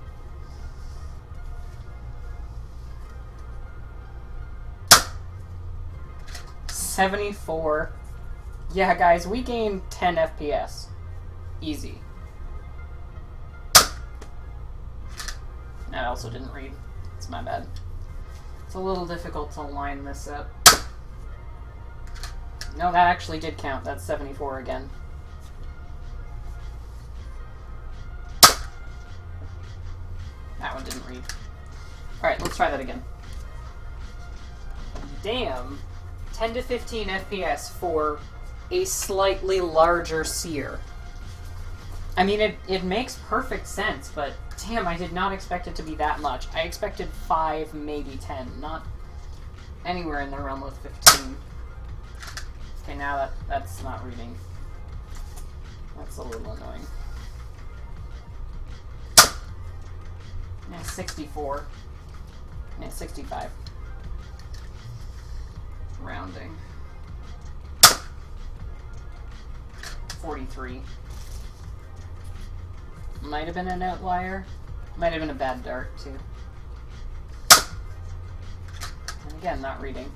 $74. Yeah, guys, we gained 10 FPS. Easy. That also didn't read. It's my bad. It's a little difficult to line this up. No, that actually did count. That's 74 again. That one didn't read. Alright, let's try that again. Damn. 10 to 15 FPS for a slightly larger seer. I mean, it makes perfect sense, but damn, I did not expect it to be that much. I expected 5, maybe 10, not anywhere in the realm of 15. Okay, now that's not reading. That's a little annoying. Yeah, 64. Yeah, 65. Rounding. 43. Might have been an outlier. Might have been a bad dart, too. And again, not reading.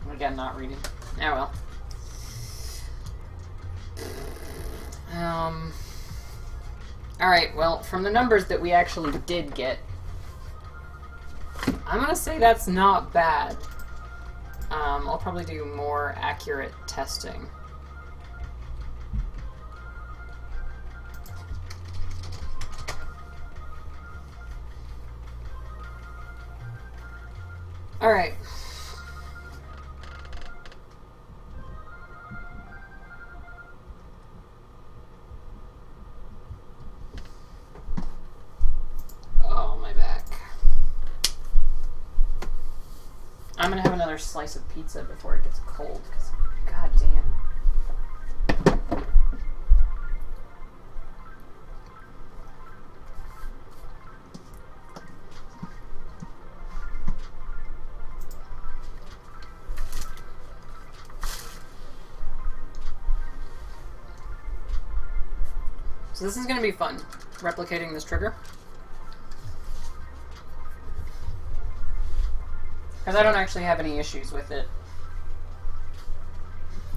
And again, not reading. Oh well. Alright, well, from the numbers that we actually did get, I'm gonna say that's not bad. I'll probably do more accurate testing. Alright. Oh, my back. I'm gonna have another slice of pizza before it gets cold, because god damn. So this is gonna be fun, replicating this trigger. Because I don't actually have any issues with it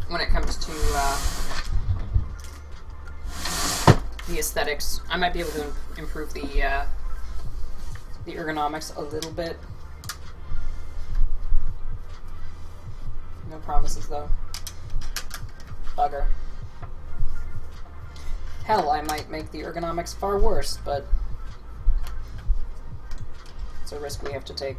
when it comes to the aesthetics. I might be able to improve the ergonomics a little bit. No promises, though. Bugger. Hell, I might make the ergonomics far worse, but it's a risk we have to take.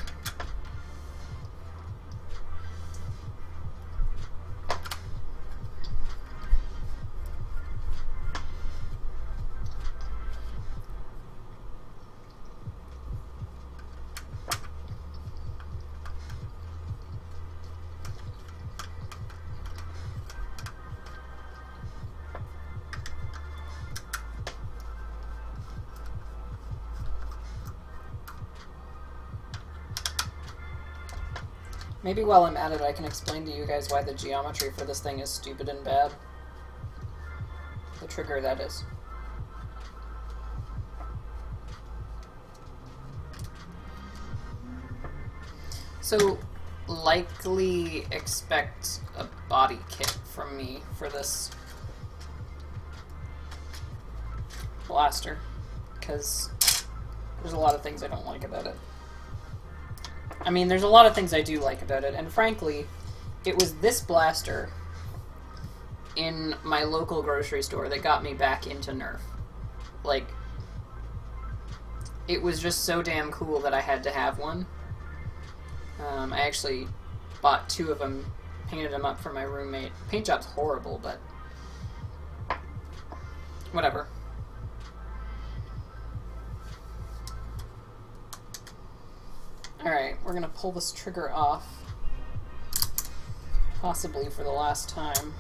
Maybe while I'm at it, I can explain to you guys why the geometry for this thing is stupid and bad. The trigger, that is. So, likely expect a body kit from me for this blaster, because there's a lot of things I don't like about it. I mean, there's a lot of things I do like about it, and frankly, it was this blaster in my local grocery store that got me back into Nerf. Like, it was just so damn cool that I had to have one. I actually bought 2 of them, painted them up for my roommate. Paint job's horrible, but whatever. Alright, we're gonna pull this trigger off, possibly for the last time.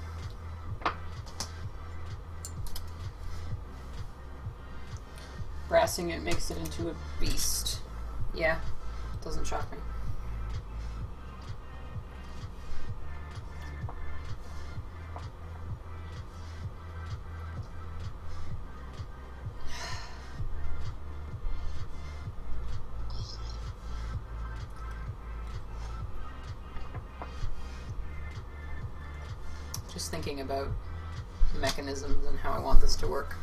Brassing it makes it into a beast. Yeah, doesn't shock me. Just thinking about mechanisms and how I want this to work.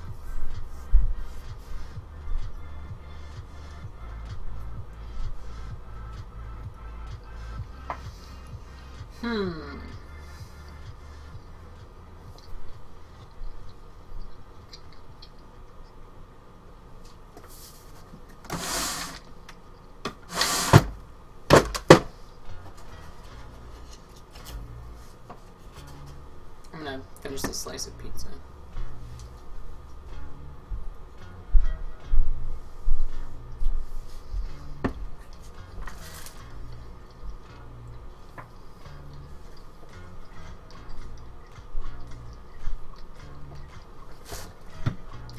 I'm gonna finish this slice of pizza.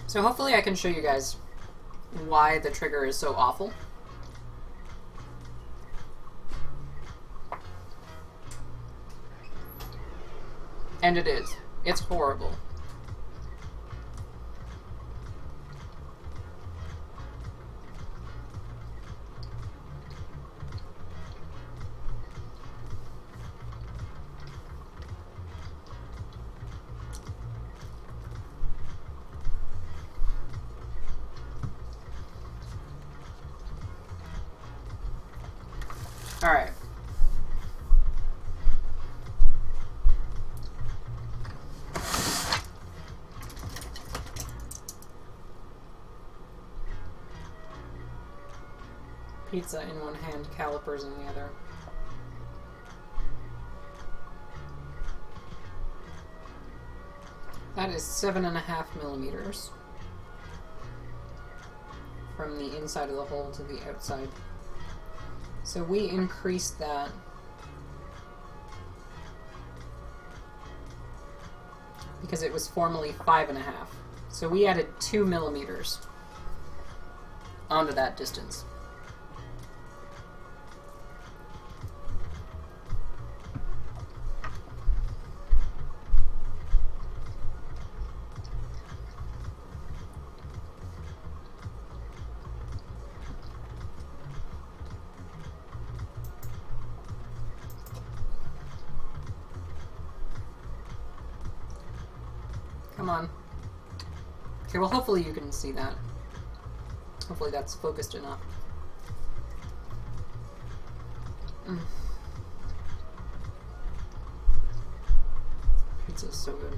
So hopefully I can show you guys why the trigger is so awful. And it is. It's horrible. All right. Pizza in one hand, calipers in the other. That is 7.5 millimeters from the inside of the hole to the outside. So we increased that because it was formerly 5.5. So we added 2 millimeters onto that distance. Come on. Okay, well hopefully you can see that. Hopefully that's focused enough. Pizza's so good.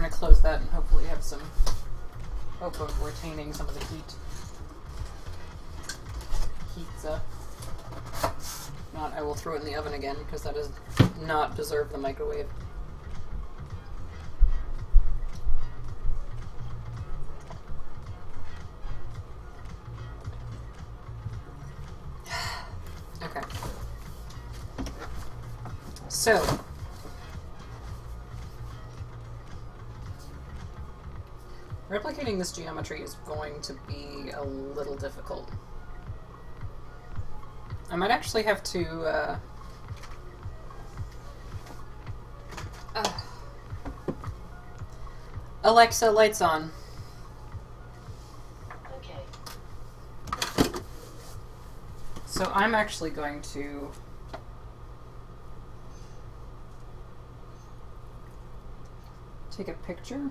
Close that and hopefully have some hope of retaining some of the heat. Pizza. If not, I will throw it in the oven again because that does not deserve the microwave. So, replicating this geometry is going to be a little difficult. I might actually have to, Alexa, lights on. Okay. So I'm actually going to take a picture.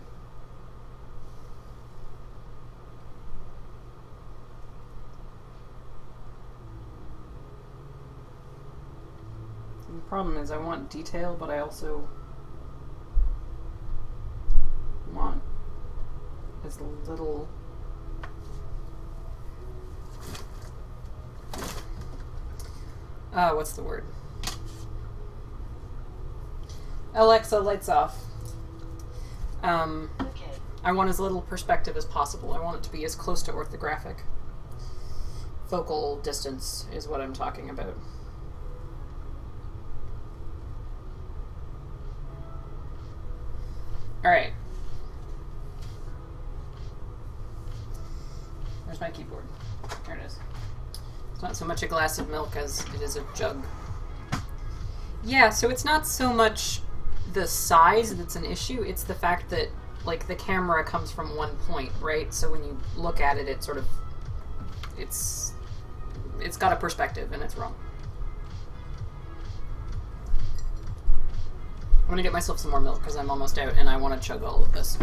The problem is I want detail, but I also want as little what's the word? Alexa, lights off. Okay. I want as little perspective as possible. I want it to be as close to orthographic. Focal distance is what I'm talking about. Alright. Where's my keyboard? There it is. It's not so much a glass of milk as it is a jug. Yeah, so it's not so much the size that's an issue, it's the fact that, like, the camera comes from one point, right? So when you look at it, it sort of... It's got a perspective, and it's wrong. I'm gonna get myself some more milk, because I'm almost out, and I want to chug all of this.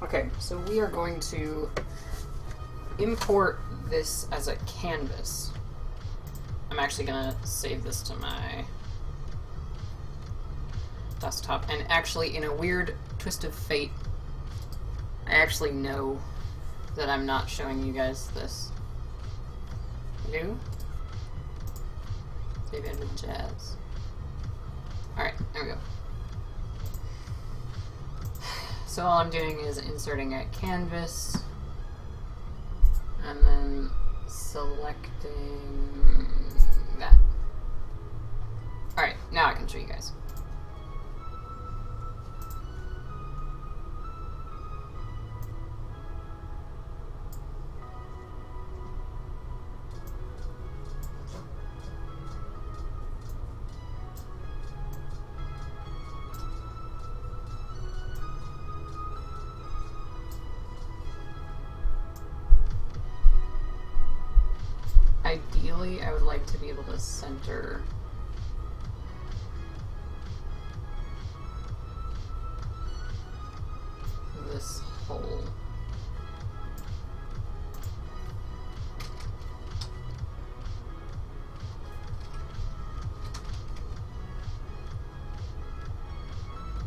Okay, so we are going to import this as a canvas. I'm actually gonna save this to my desktop, and actually, in a weird twist of fate, I actually know that I'm not showing you guys this. New? Save it with jazz. Alright, there we go. So all I'm doing is inserting a canvas, and then selecting that. Alright, now I can show you guys. Ideally, I would like to be able to center this hole.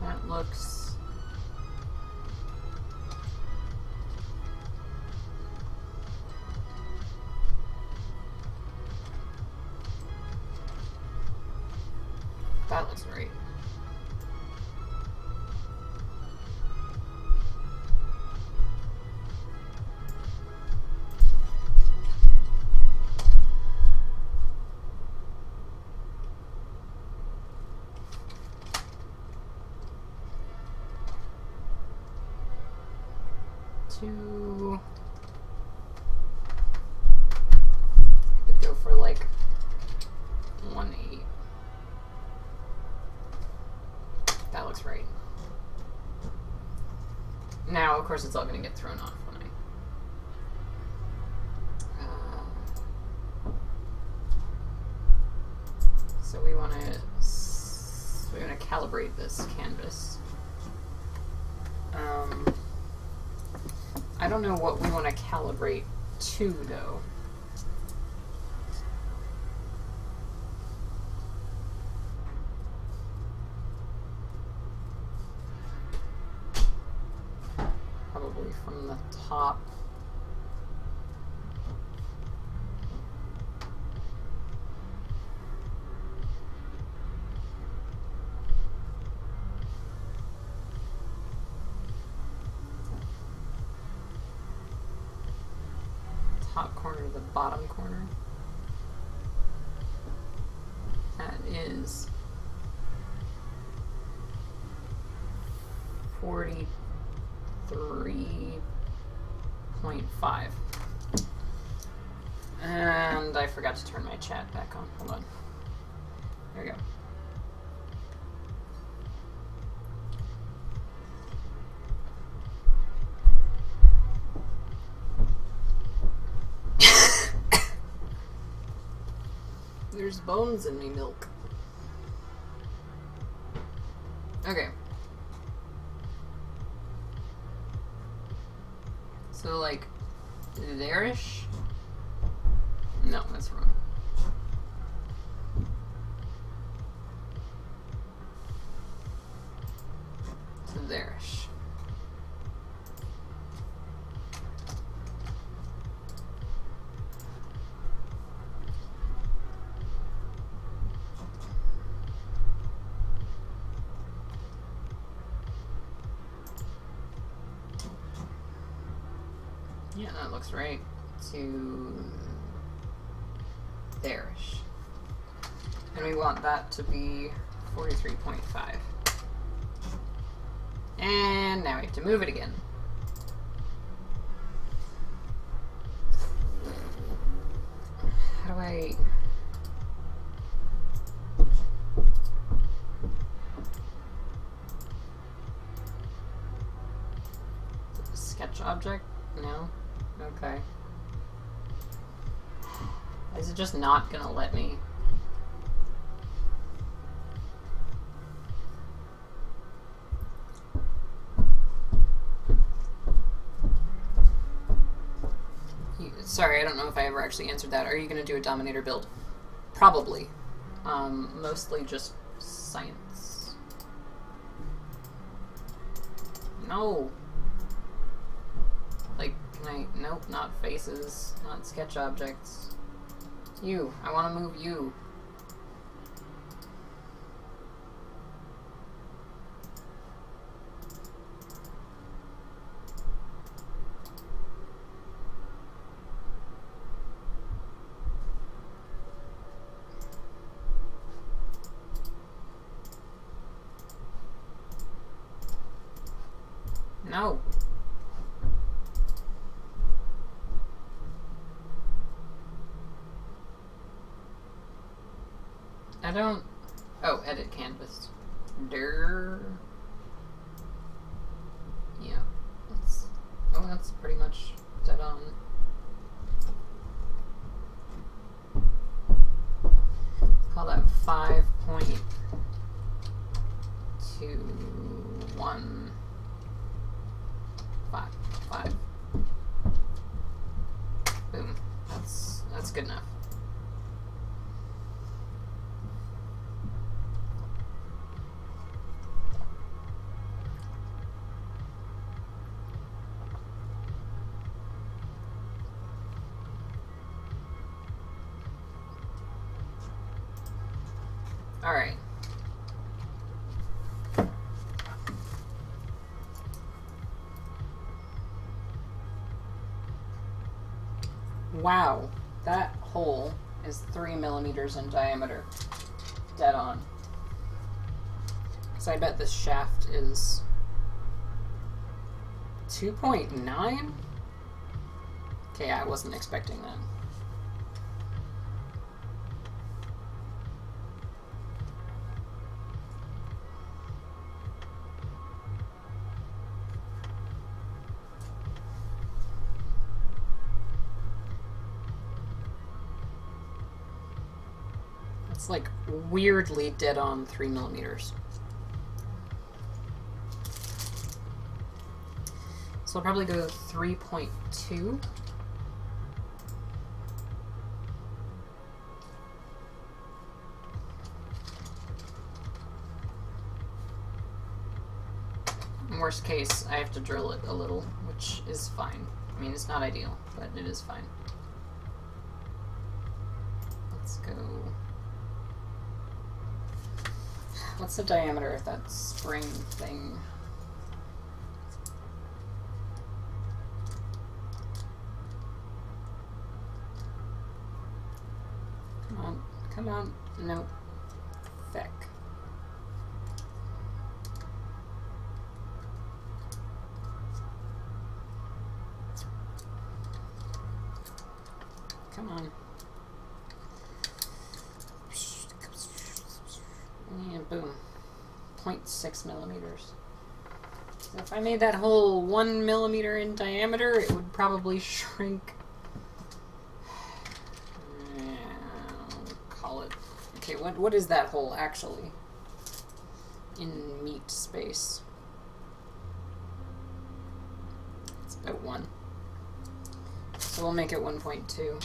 That looks... That looks right. Could go for like 1/8. That looks right. Now, of course, it's all going to get thrown off when I... so we want to calibrate this canvas. I don't know what we want to calibrate to, though. top. Top corner to the bottom corner. That is 43.5. And I forgot to turn my chat back on. Hold on. There we go. There's bones in me milk. Okay. So, like, there-ish? No, that's wrong. So there-ish. Yeah, that looks right. To there-ish. And we want that to be 43.5. And now we have to move it again. How do I... Sketch object? No? Okay. Is it just not gonna let me? Sorry, I don't know if I ever actually answered that. Are you gonna do a Dominator build? Probably. Mostly just science. No! Like, can I... Nope, not faces, not sketch objects. You. I want to move you. No. I don't... Oh, edit canvas. Yeah. That's... Oh, that's pretty much dead on. Let's call that 5.215. Boom. That's good enough. All right. Wow, that hole is 3 millimeters in diameter. Dead on. So I bet this shaft is 2.9? Okay, I wasn't expecting that. It's like weirdly dead on 3 millimeters. So I'll probably go 3.2. In worst case, I have to drill it a little, which is fine. I mean, it's not ideal, but it is fine. Let's go... What's the diameter of that spring thing? Come on, come on. Nope. Feck. Come on. And boom. 0.6 millimeters. So if I made that hole 1 millimeter in diameter, it would probably shrink. Call it. Okay, what is that hole actually? In meat space. It's about 1. So we'll make it 1.2.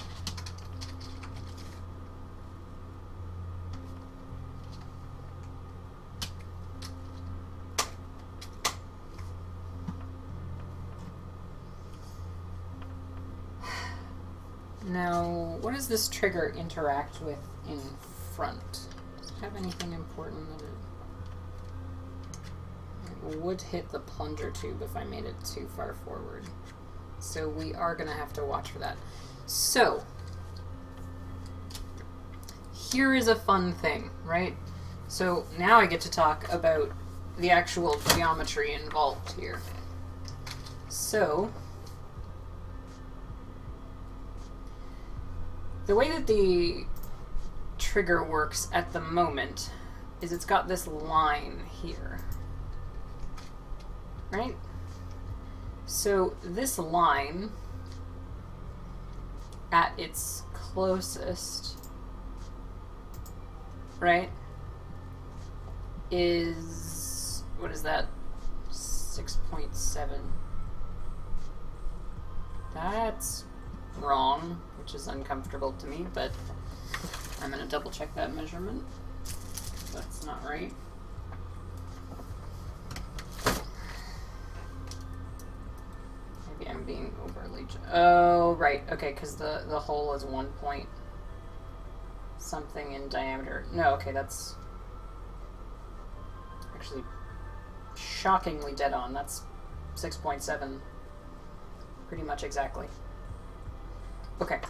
Now, what does this trigger interact with in front? Does it have anything important that it would hit the plunger tube if I made it too far forward? So we are going to have to watch for that. So, here is a fun thing, right? So now I get to talk about the actual geometry involved here. So, the way that the trigger works at the moment is it's got this line here, right? So this line, at its closest, right, is, what is that, 6.7. That's wrong, which is uncomfortable to me, but I'm going to double check that measurement. That's not right. Maybe I'm being overly... Oh, right. Okay, because the hole is 1 point something in diameter. No, okay, that's actually shockingly dead on. That's 6.7 pretty much exactly. Okay,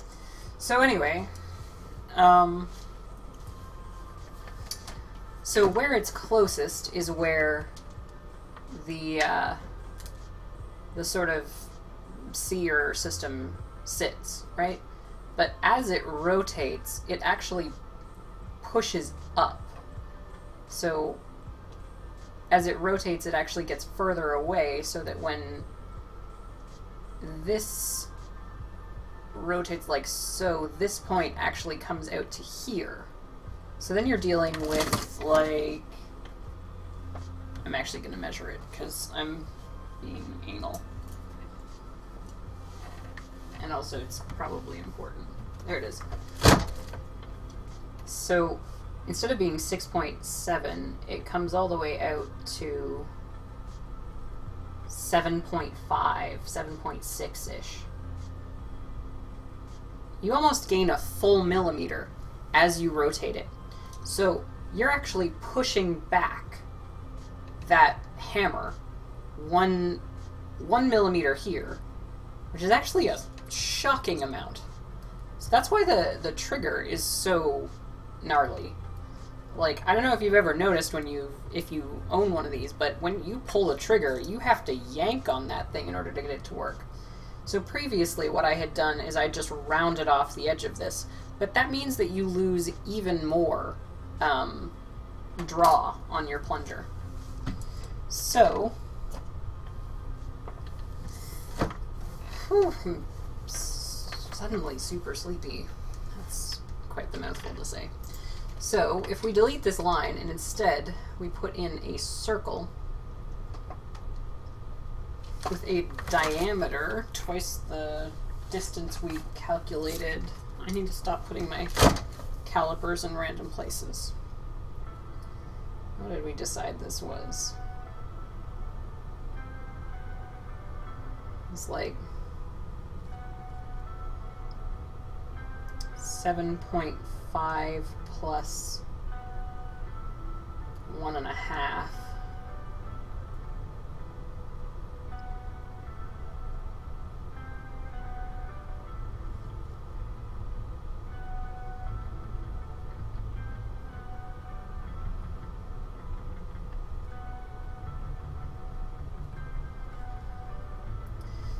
so anyway, so where it's closest is where the sort of sear system sits, right? But as it rotates, it actually pushes up. So as it rotates, it actually gets further away, so that when this rotates like so, this point actually comes out to here. So then you're dealing with, like, I'm actually going to measure it because I'm being anal. And also it's probably important. There it is. So instead of being 6.7, it comes all the way out to 7.5, 7.6-ish. You almost gain a full millimeter as you rotate it. So you're actually pushing back that hammer 1 millimeter here, which is actually a shocking amount. So that's why the trigger is so gnarly. Like, I don't know if you've ever noticed if you own one of these, but when you pull the trigger, you have to yank on that thing in order to get it to work. So previously what I had done is I just rounded off the edge of this, but that means that you lose even more draw on your plunger. So, whew, I'm suddenly super sleepy. That's quite the mouthful to say. So, if we delete this line and instead we put in a circle with a diameter twice the distance we calculated. I need to stop putting my calipers in random places. What did we decide this was? It's like 7.5 plus 1.5.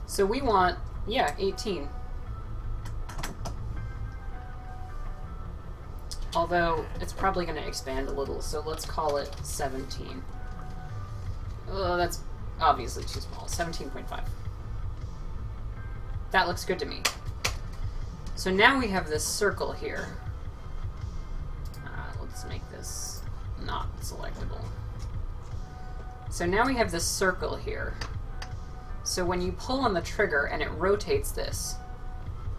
So we want, yeah, 18. Although, it's probably going to expand a little, so let's call it 17. Oh, that's obviously too small. 17.5. That looks good to me. So now we have this circle here. Let's make this not selectable. So now we have this circle here. So when you pull on the trigger and it rotates this,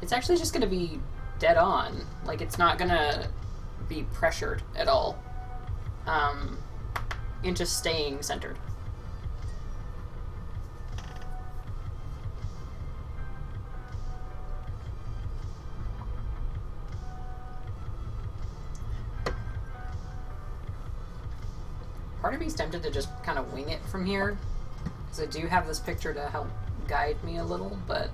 it's actually just going to be dead on. Like, it's not going to be pressured at all into staying centered. Part of me is tempted to just kind of wing it from here, because I do have this picture to help guide me a little, but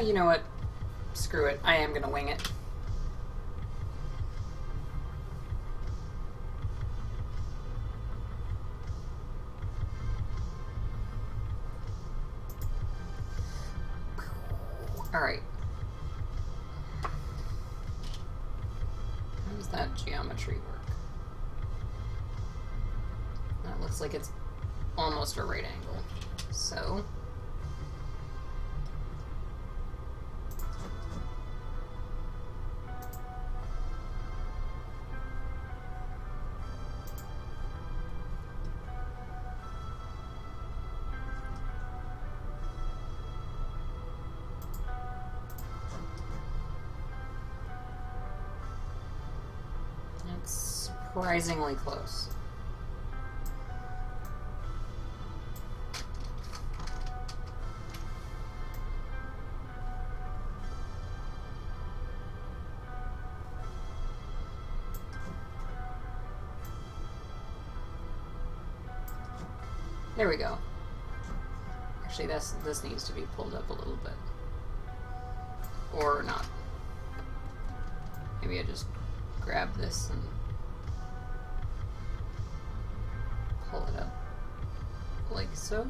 you know what? Screw it. I am gonna wing it. Alright. How does that geometry work? That looks like it's almost a right angle. So surprisingly close. There we go. Actually, this needs to be pulled up a little bit. Or not. Maybe I just grab this and pull it up like so.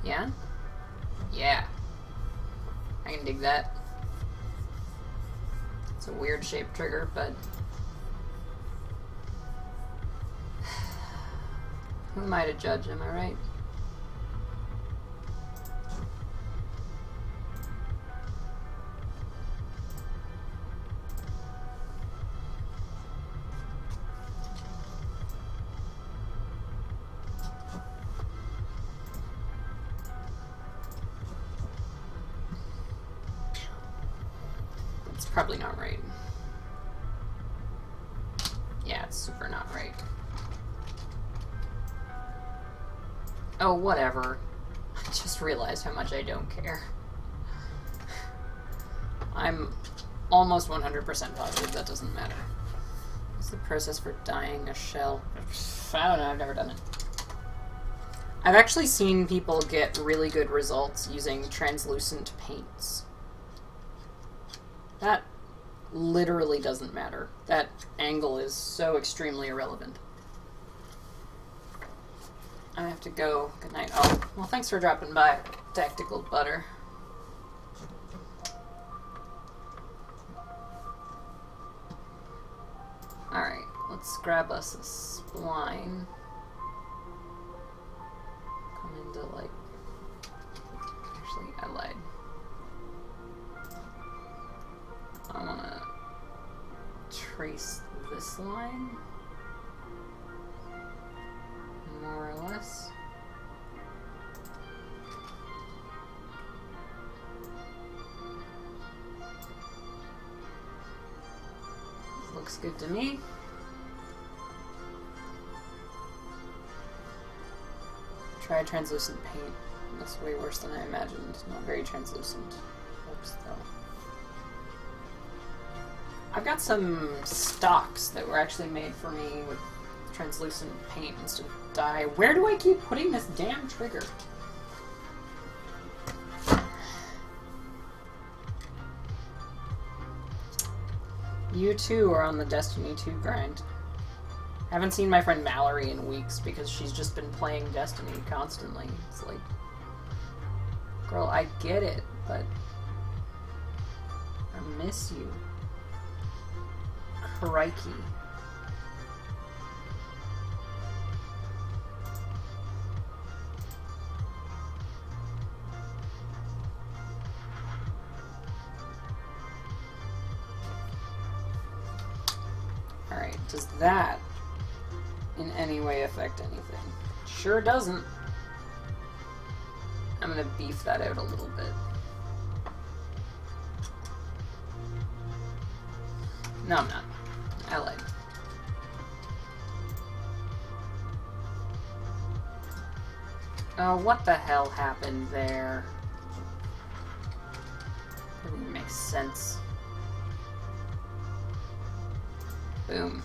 Yeah? Yeah. I can dig that. It's a weird shaped trigger, but who am I to judge, am I right? Probably not right. Yeah, it's super not right. Oh, whatever. I just realized how much I don't care. I'm almost 100% positive that doesn't matter. What's the process for dyeing a shell? I don't know, I've never done it. I've actually seen people get really good results using translucent paints. That literally doesn't matter. That angle is so extremely irrelevant. I have to go. Good night. Oh, well, thanks for dropping by, Tactical Butter. Alright, let's grab us a spline. Come into, like... Actually, I lied. I want to trace this line, more or less. Looks good to me. Try translucent paint. Looks way worse than I imagined. Not very translucent. Oops, though. I've got some stocks that were actually made for me with translucent paint instead of dye. Where do I keep putting this damn trigger? You too are on the Destiny 2 grind. Haven't seen my friend Mallory in weeks because she's just been playing Destiny constantly. It's like, girl, I get it, but I miss you. Crikey. Alright, does that in any way affect anything? Sure doesn't. I'm gonna beef that out a little bit. No, I'm not. I lied. Oh, what the hell happened there? Doesn't make sense. Boom.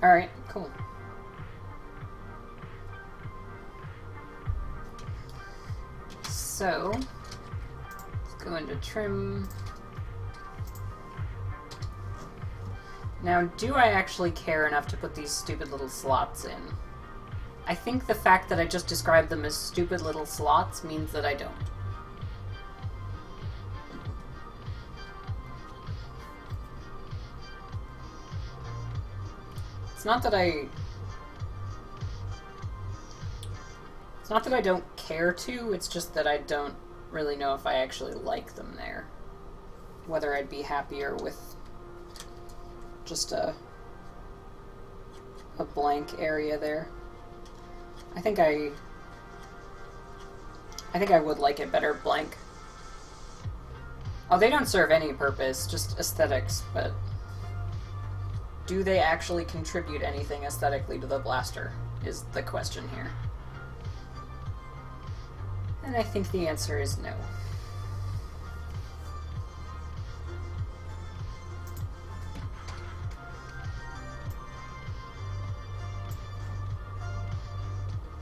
Alright, cool. So, let's go into trim. Now, do I actually care enough to put these stupid little slots in? I think the fact that I just described them as stupid little slots means that I don't. It's not that I don't care to, it's just that I don't really know if I actually like them there. Whether I'd be happier with just a blank area there. I think I would like it better blank. Oh, they don't serve any purpose, just aesthetics, but do they actually contribute anything aesthetically to the blaster, is the question here. And I think the answer is no.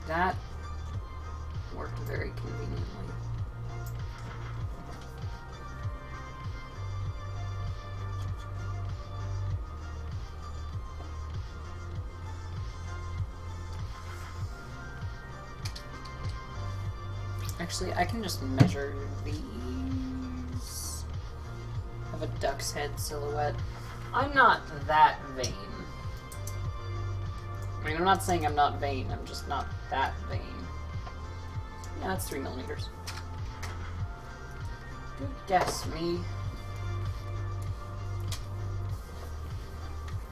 That worked very conveniently. Actually, I can just measure these. Have a duck's head silhouette. I'm not that vain. I mean, I'm not saying I'm not vain, I'm just not that vain. Yeah, that's 3 millimeters. Good guess, me.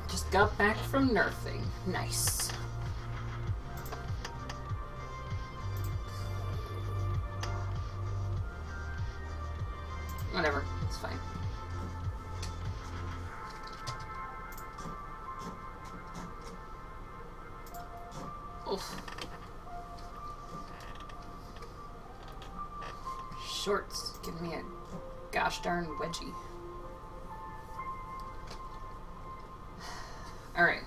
Just got back from nerfing. Nice. Whatever, it's fine. Oof. Shorts, give me a gosh darn wedgie. Alright.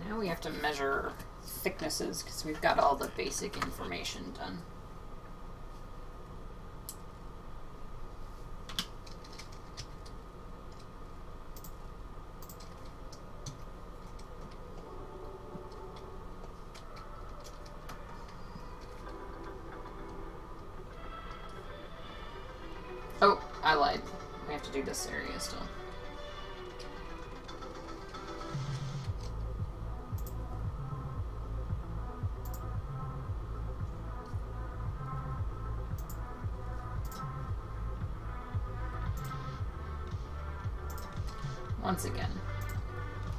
Now we have to measure thicknesses because we've got all the basic information done. Oh, I lied. We have to do this area still. Once again.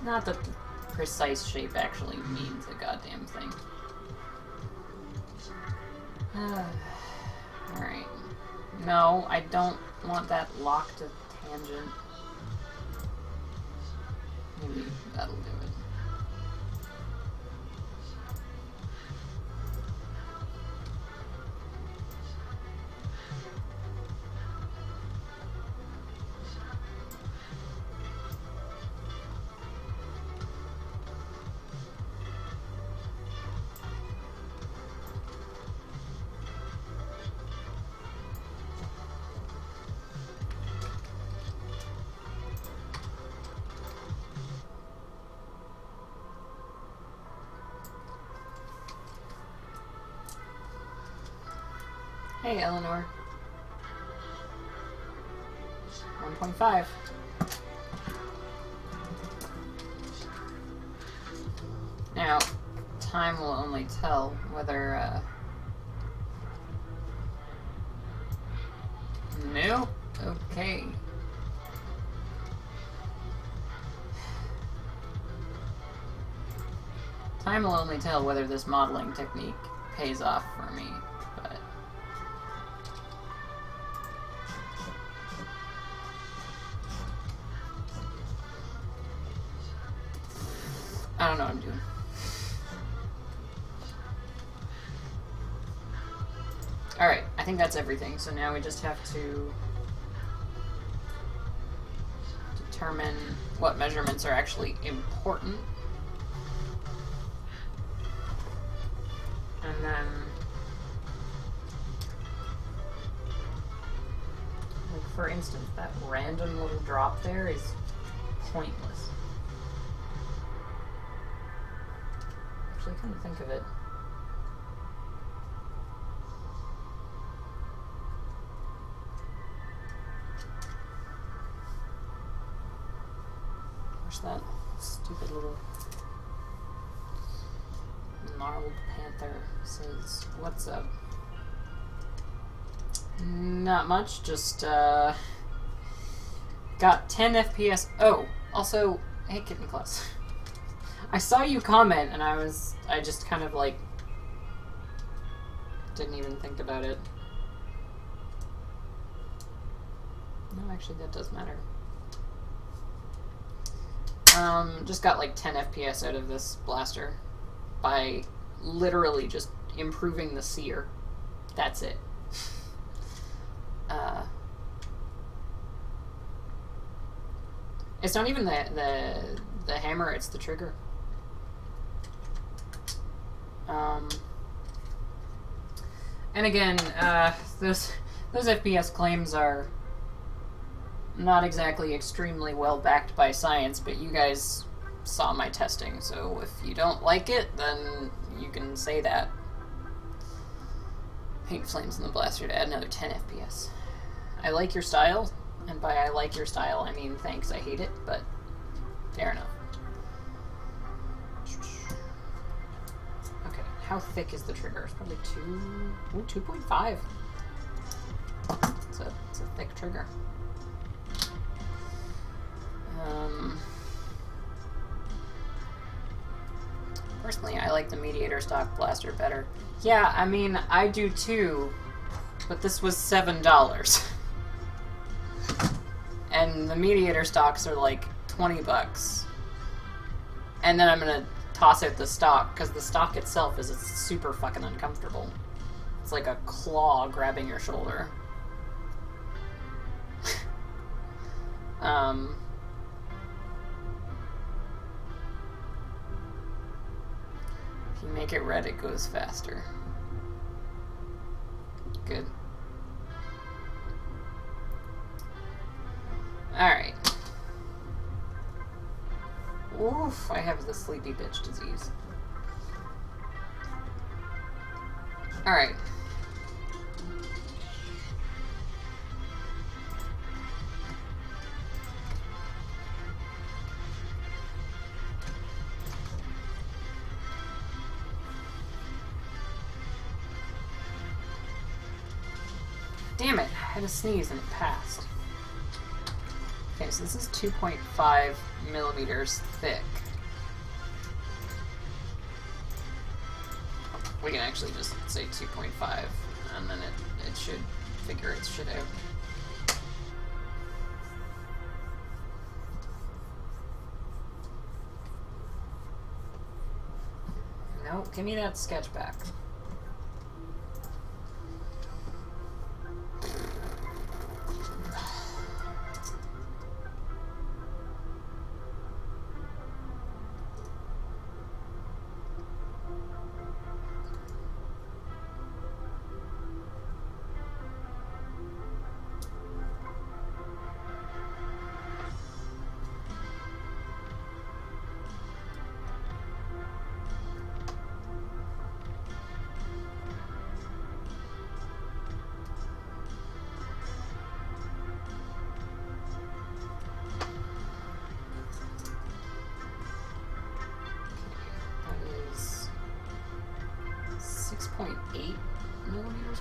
Not that the precise shape actually means a goddamn thing. Alright. No, I don't want that lock to tangent. Maybe that'll do it. Hey, Eleanor. 1.5. Now, time will only tell whether, Nope. Okay. Time will only tell whether this modeling technique pays off for me. I don't know what I'm doing. Alright, I think that's everything. So now we just have to determine what measurements are actually important. And then, like for instance, that random little drop there is pointless. Actually, come to think of it. Where's that stupid little gnarled panther says, "What's up?" Not much, just got 10 FPS. Oh, also, hey Kitten Claus. I saw you comment and I just kind of like didn't even think about it. No, actually that does matter. Just got like 10 FPS out of this blaster by literally just improving the sear. That's it. It's not even the hammer, it's the trigger. And again, those FPS claims are not exactly extremely well backed by science, but you guys saw my testing, so if you don't like it, then you can say that. Paint flames in the blaster to add another 10 FPS. I like your style, and by I like your style, I mean thanks, I hate it, but fair enough. Okay, how thick is the trigger? It's probably 2.5. It's a thick trigger. Personally, I like the Mediator stock blaster better. Yeah, I mean, I do too, but this was $7. And the Mediator stocks are like 20 bucks. And then I'm gonna toss out the stock, because the stock itself is super fucking uncomfortable. It's like a claw grabbing your shoulder. If you make it red, it goes faster. Good. Alright. Oof, I have the sleepy bitch disease. Alright. Damn it, I had a sneeze and it passed. Okay, so this is 2.5 millimeters thick. We can actually just say 2.5, and then it should figure its shit out. No, give me that sketch back.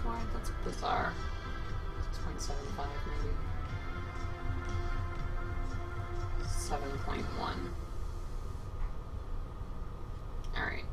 Wide? That's bizarre. 6.75 maybe. 7.1. Alright.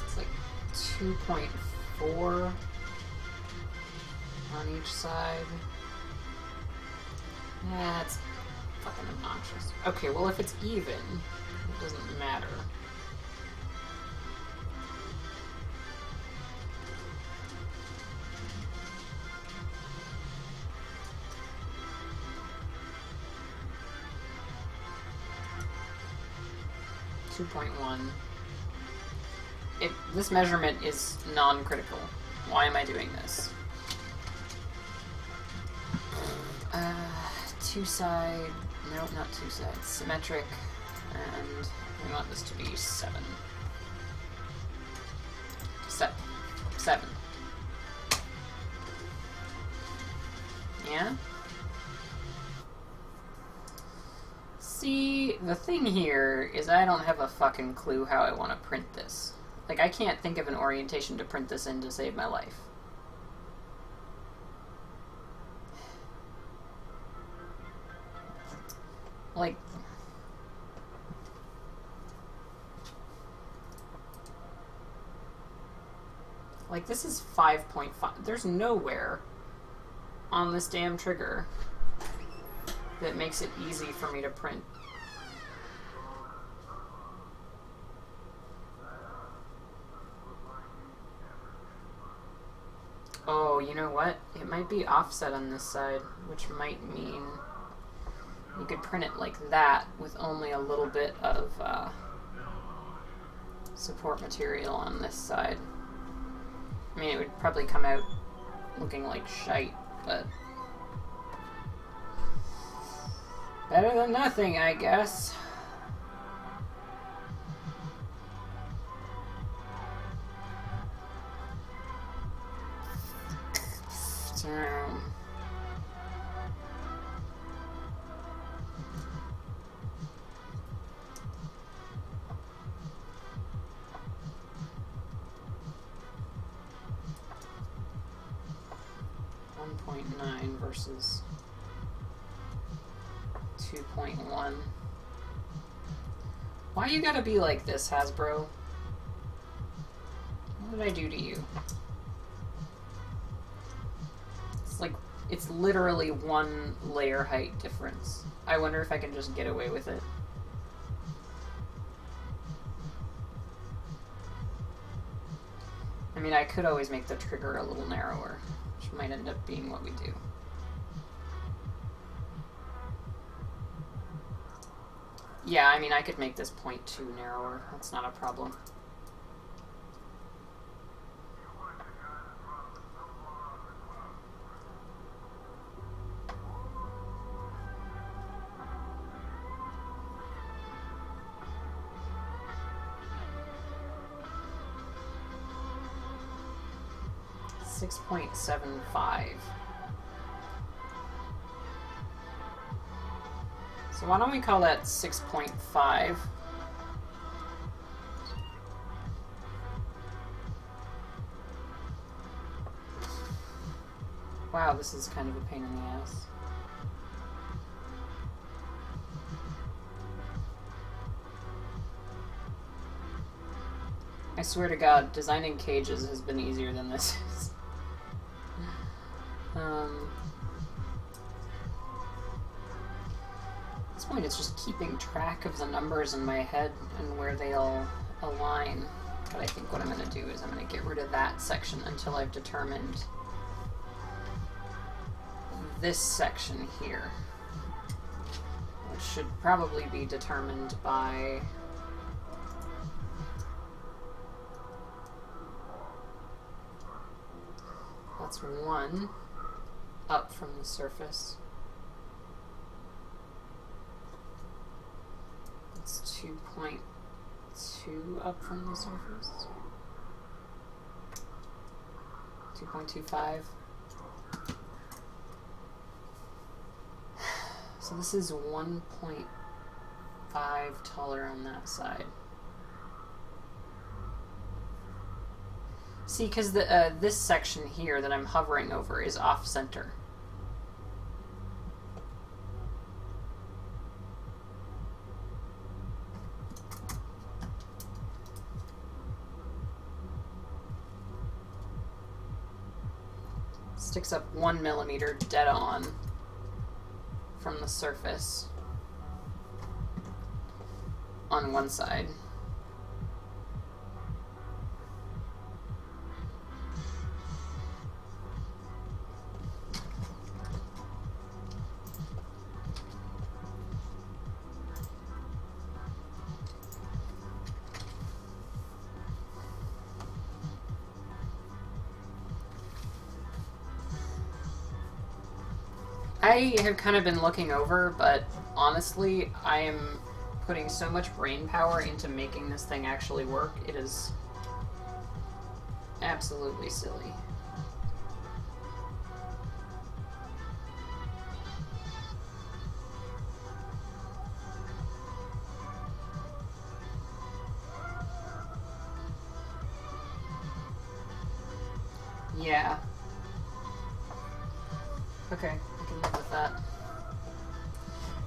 It's like 2.4 on each side. That's fucking obnoxious. Okay, well if it's even, it doesn't matter. This measurement is non-critical. Why am I doing this? Two-side... No, not two-side. Symmetric. And we want this to be 7. 7. Yeah? See, the thing here is I don't have a fucking clue how I want to print this. Like, I can't think of an orientation to print this in to save my life. Like this is 5.5. There's nowhere on this damn trigger that makes it easy for me to print. Oh, you know what? It might be offset on this side, which might mean you could print it like that with only a little bit of support material on this side. I mean, it would probably come out looking like shite, but better than nothing, I guess. So 1.9 versus 2.1. Why you gotta be like this, Hasbro? What did I do to you? It's like, it's literally 1 layer height difference. I wonder if I can just get away with it. I mean, I could always make the trigger a little narrower, which might end up being what we do. Yeah, I mean, I could make this 0.2 narrower. That's not a problem. 6.75. So why don't we call that 6.5? Wow, this is kind of a pain in the ass. I swear to God, designing cages has been easier than this is. At this point, it's just keeping track of the numbers in my head and where they all align. But I think what I'm going to do is I'm going to get rid of that section until I've determined this section here, which should probably be determined by that's 1 up from the surface. It's 2.2 up from the surface. 2.25. So this is 1.5 taller on that side. See, because this section here that I'm hovering over is off-center. Sticks up 1 millimeter dead on from the surface on one side. I have kind of been looking over, but honestly, I am putting so much brain power into making this thing actually work. It is absolutely silly. Yeah. Okay. With that.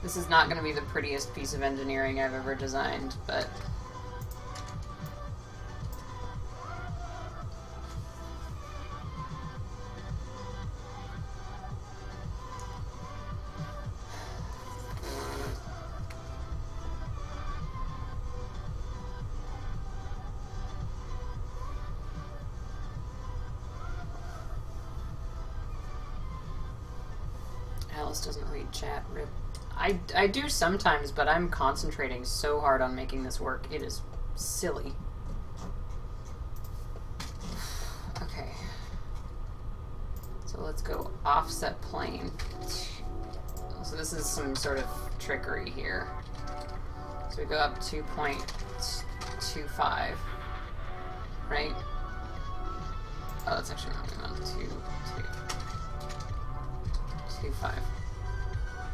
This is not going to be the prettiest piece of engineering I've ever designed, but Alice doesn't read chat, rip. I do sometimes, but I'm concentrating so hard on making this work. It is silly. Okay. So let's go offset plane. So this is some sort of trickery here. So we go up 2.25, right? Oh, that's actually not going on. 2.5,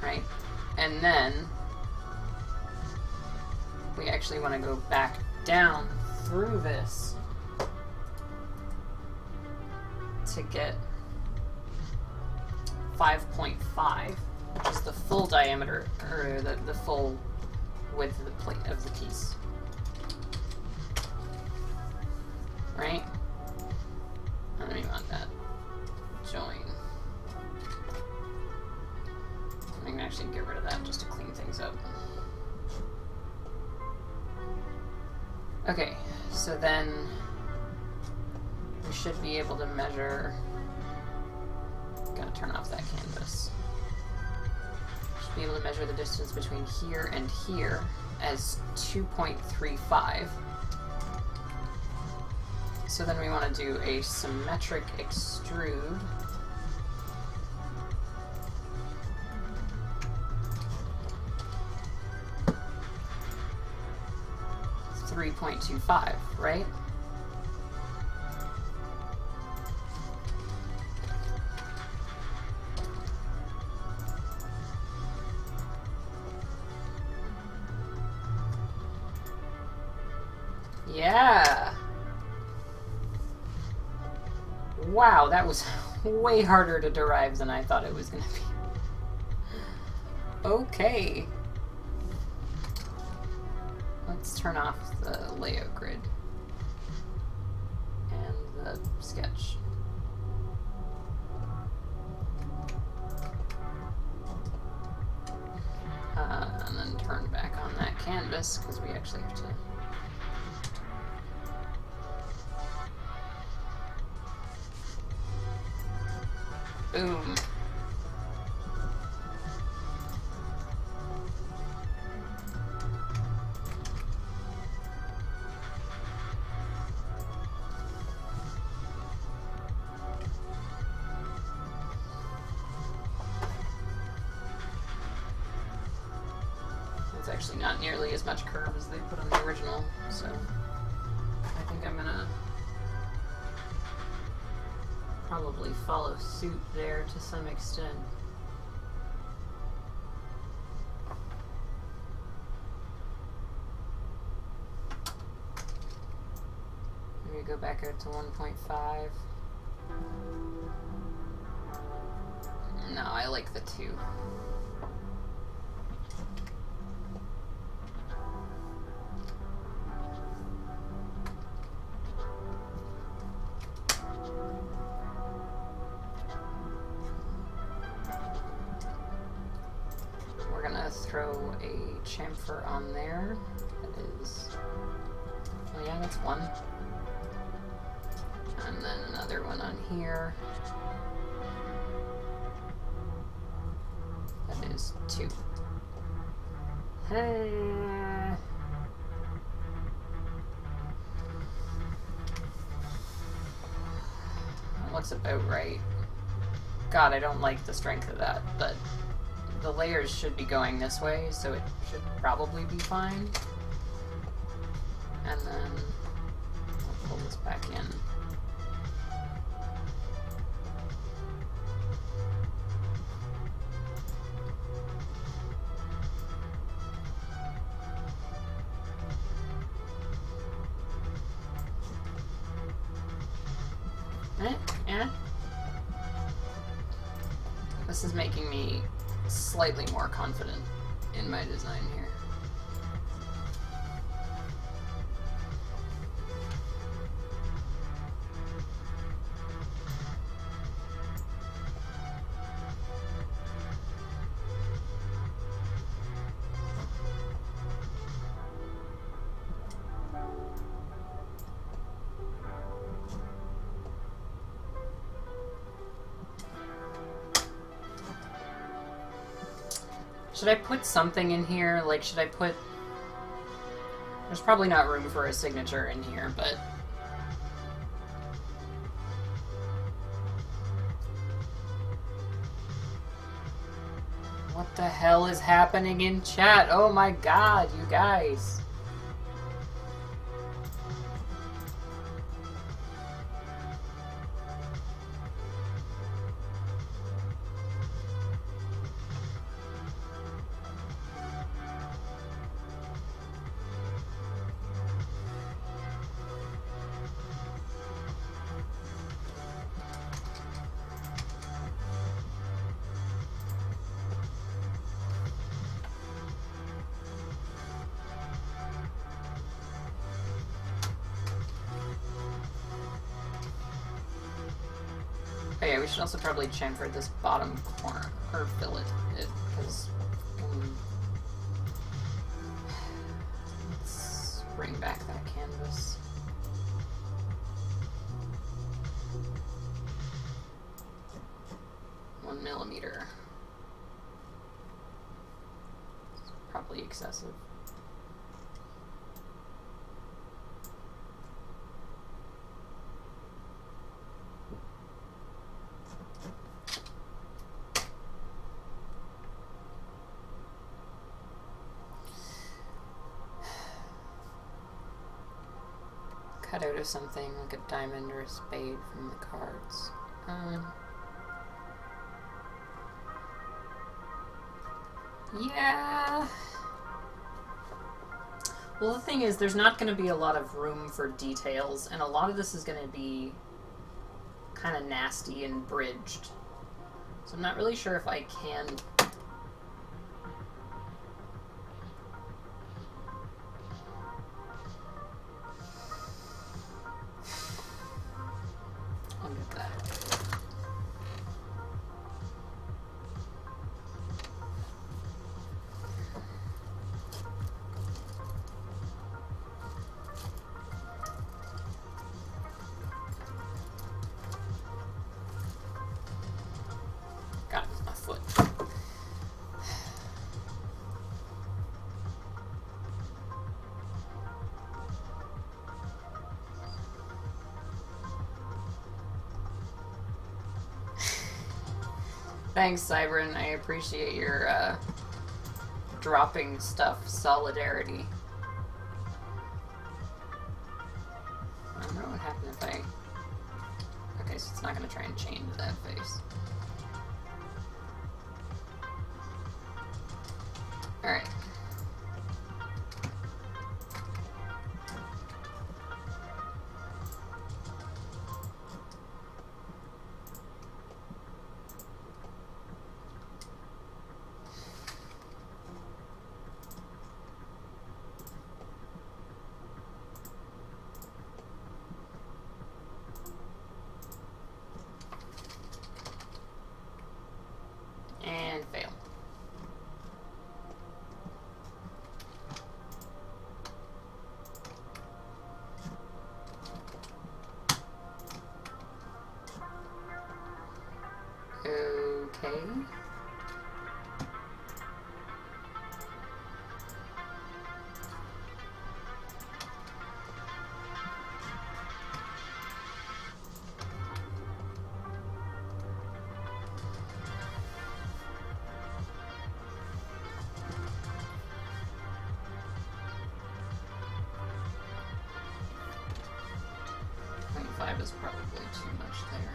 right? And then we actually want to go back down through this to get 5.5, which is the full diameter, or the full width of the plate of the piece, right? I don't even want that. Join. I can actually get rid of that just to clean things up. Okay, so then we should be able to measure. Gotta turn off that canvas. Should be able to measure the distance between here and here as 2.35. So then we want to do a symmetric extrude. 3.25, right? Yeah! Wow, that was way harder to derive than I thought it was gonna be. Okay. Let's turn off the layout grid. And the sketch. And then turn back on that canvas, because we actually have to... Boom. It's actually not nearly as much curve as they put on the original, so I think I'm gonna probably follow suit there to some extent. Maybe go back out to 1.5. No, I like the 2. We're gonna throw a chamfer on there. That is... Oh yeah, that's 1. And then another one on here. That is 2. That looks about right. God, I don't like the strength of that, but the layers should be going this way, so it should probably be fine. And then I'll pull this back in. This is making me slightly more confident in my design here. Should I put something in here? Like, should I put... There's probably not room for a signature in here, but... What the hell is happening in chat? Oh my god, you guys. Oh yeah, we should also probably chamfer this bottom corner, or fillet it, because... let's bring back that canvas. One millimeter. It's probably excessive. Cut out of something like a diamond or a spade from the cards. Yeah. Well, the thing is, there's not going to be a lot of room for details, and a lot of this is going to be kind of nasty and bridged. So I'm not really sure if I can... I'll get that. Got a foot. Thanks, Cybrin. I appreciate your dropping stuff solidarity. I don't know what happened if I... Okay, so it's not going to try and chain to that face. Alright. And fail. Okay. Five is probably too much there.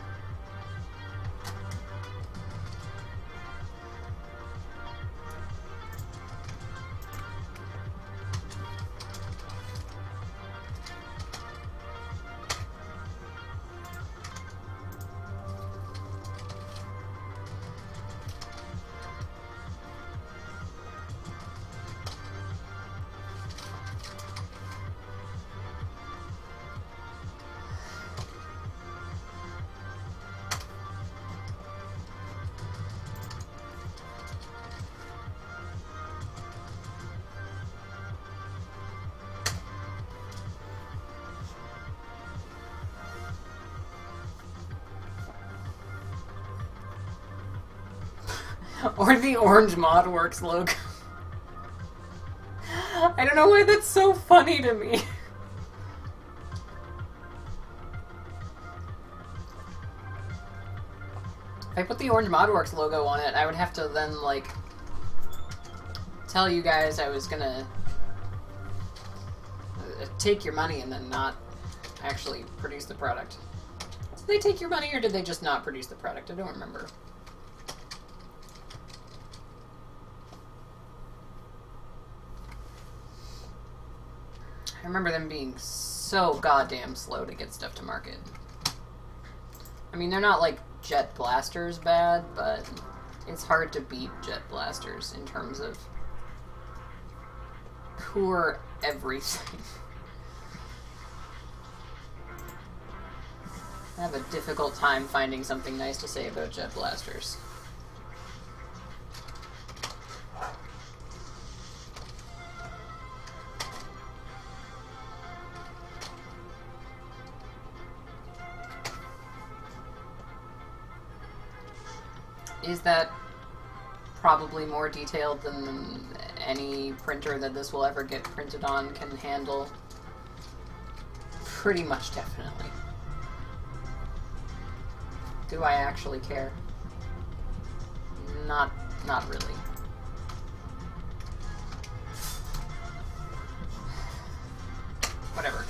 Or the Orange ModWorks logo. I don't know why that's so funny to me. If I put the Orange ModWorks logo on it, I would have to then, like, tell you guys I was gonna take your money and then not actually produce the product. Did they take your money or did they just not produce the product? I don't remember. I remember them being so goddamn slow to get stuff to market. I mean, they're not like Jet Blasters bad, but it's hard to beat Jet Blasters in terms of poor everything. I have a difficult time finding something nice to say about Jet Blasters. Is that probably more detailed than any printer that this will ever get printed on can handle? Pretty much definitely. Do I actually care? Not really. Whatever.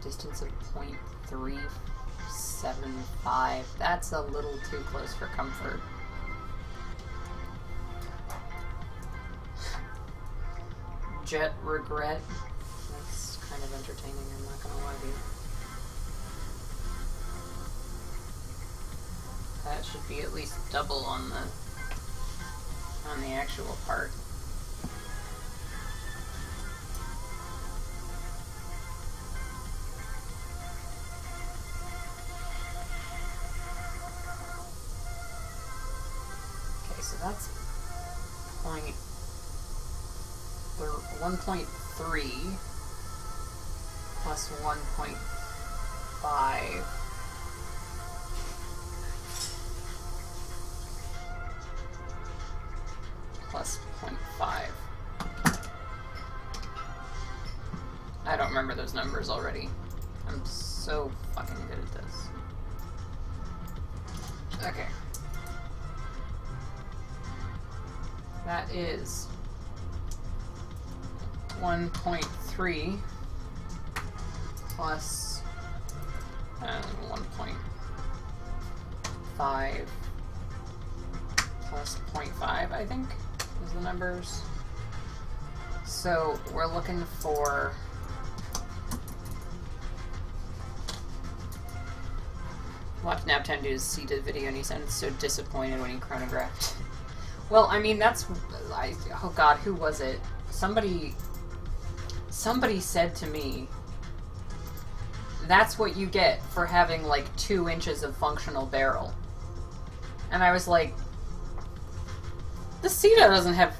Distance of 0.375. That's a little too close for comfort. Jet regret. That's kind of entertaining, I'm not gonna lie to you. That should be at least double on the actual part. Okay, so that's 1.3 plus 1.5 plus 0.5. I don't remember those numbers already. I'm so fucking good at this. Okay. That is 1.3 plus 1.5 plus 0.5, I think, is the numbers. So we're looking for watch Naptown do his seated video and he sounded so disappointed when he chronographed. Well, I mean, that's... oh god, who was it? Somebody said to me, that's what you get for having, like, 2 inches of functional barrel. And I was like, the Sita doesn't have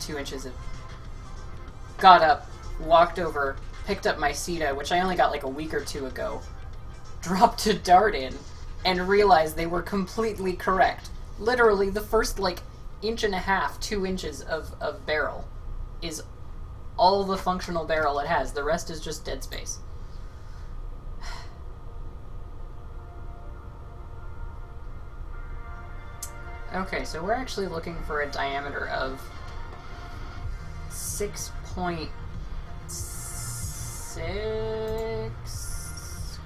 2 inches of... Got up, walked over, picked up my Sita, which I only got like a week or 2 ago, dropped a dart in, and realized they were completely correct. Literally, the first, like, 1.5 to 2 inches of barrel is all the functional barrel it has. The rest is just dead space. Okay, so we're actually looking for a diameter of 6.6...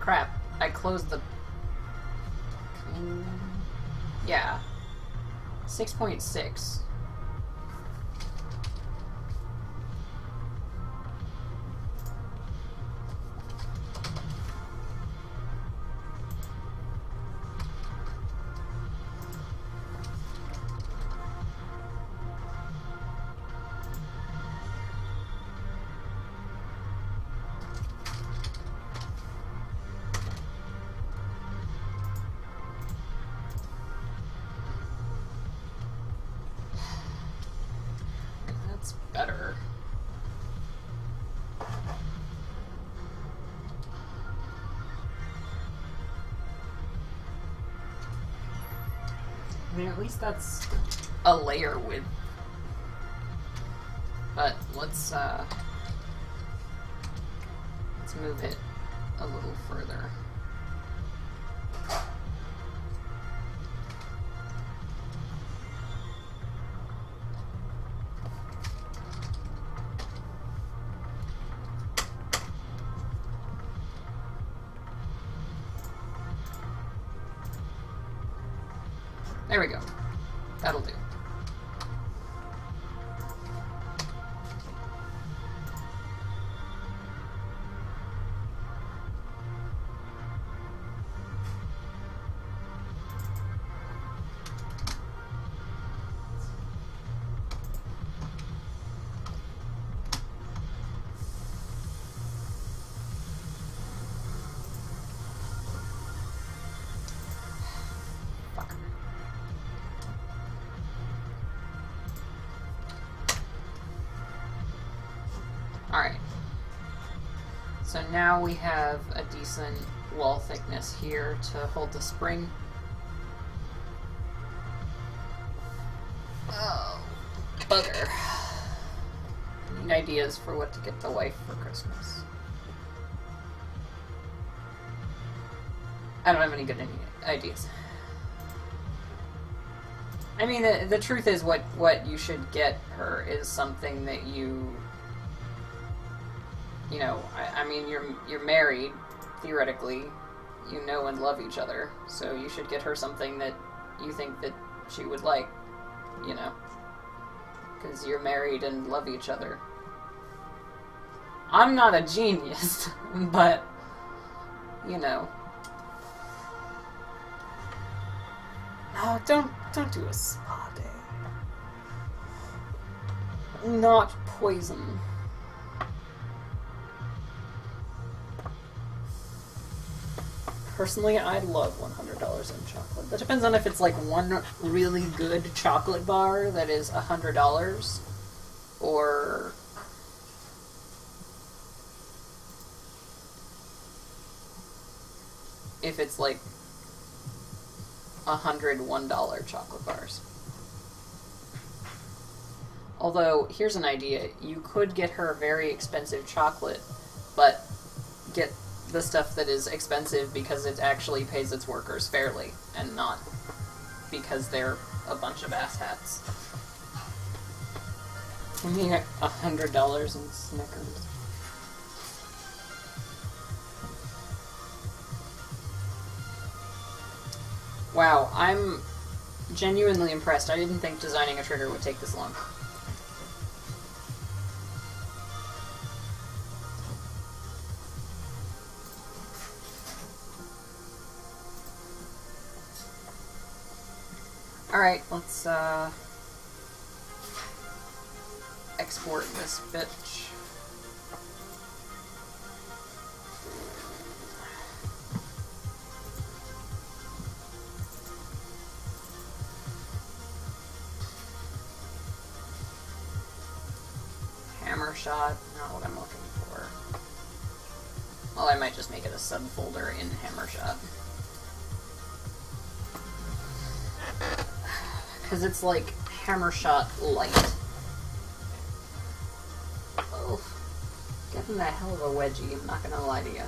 Crap, I closed the... yeah. 6.6. Better. I mean, at least that's a layer width. But let's move it a little further. There we go. That'll do. Alright. So now we have a decent wall thickness here to hold the spring. Oh, bugger. I need ideas for what to get the wife for Christmas. I don't have any good ideas. I mean, the truth is what you should get her is something that you you know, I mean, you're married, theoretically. You know and love each other, so you should get her something that you think that she would like, you know, because you're married and love each other. I'm not a genius, but, you know. No, don't do a spa day. Not poison. Personally, I'd love $100 in chocolate. That depends on if it's like one really good chocolate bar that is $100, or if it's like $101 chocolate bars. Although, here's an idea. You could get her very expensive chocolate, but get the stuff that is expensive because it actually pays its workers fairly, and not because they're a bunch of asshats. Give me $100 in Snickers. Wow, I'm genuinely impressed. I didn't think designing a trigger would take this long. Alright, let's export this bitch. Hammer shot, not what I'm looking for. Well, I might just make it a subfolder in hammer shot. Because it's like hammer shot light. Oh, getting a hell of a wedgie, I'm not gonna lie to you.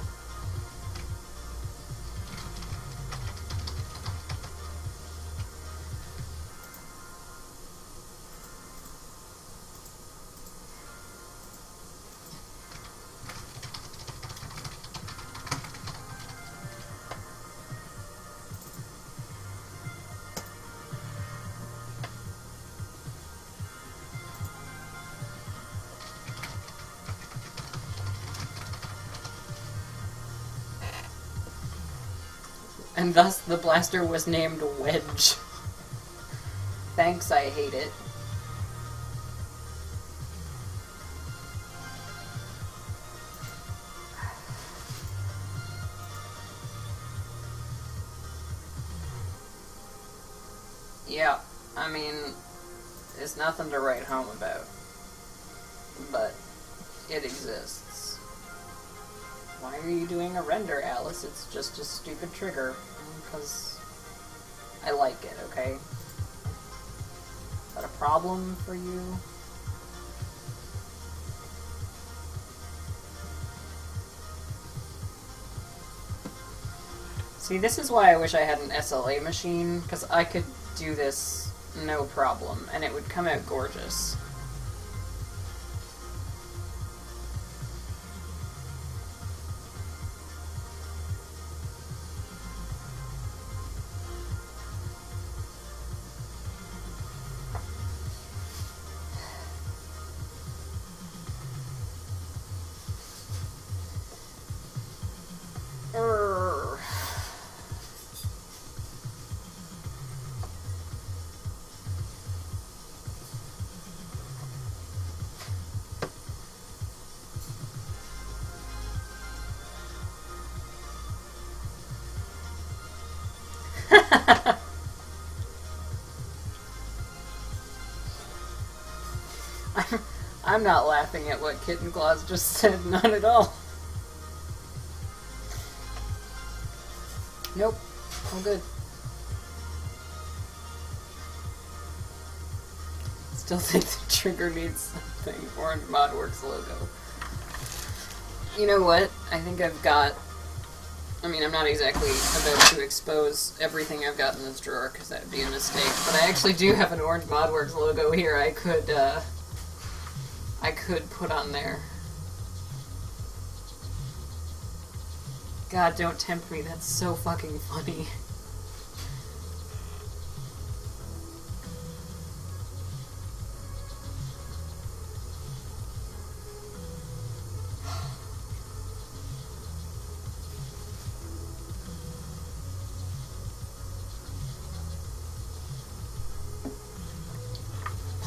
And thus the blaster was named Wedge. Thanks, I hate it. Yeah, I mean, it's nothing to write home about. But it exists. Why are you doing a render, Alice? It's just a stupid trigger. Because I like it, okay? Is that a problem for you? See, this is why I wish I had an SLA machine, because I could do this no problem, and it would come out gorgeous. I'm not laughing at what Kitten Claus just said, not at all. Nope, I'm good. Still think the trigger needs something. Orange Modworks logo. You know what? I think I've got... I mean, I'm not exactly about to expose everything I've got in this drawer, because that would be a mistake, but I actually do have an Orange Modworks logo here I could put on there. God, don't tempt me. That's so fucking funny.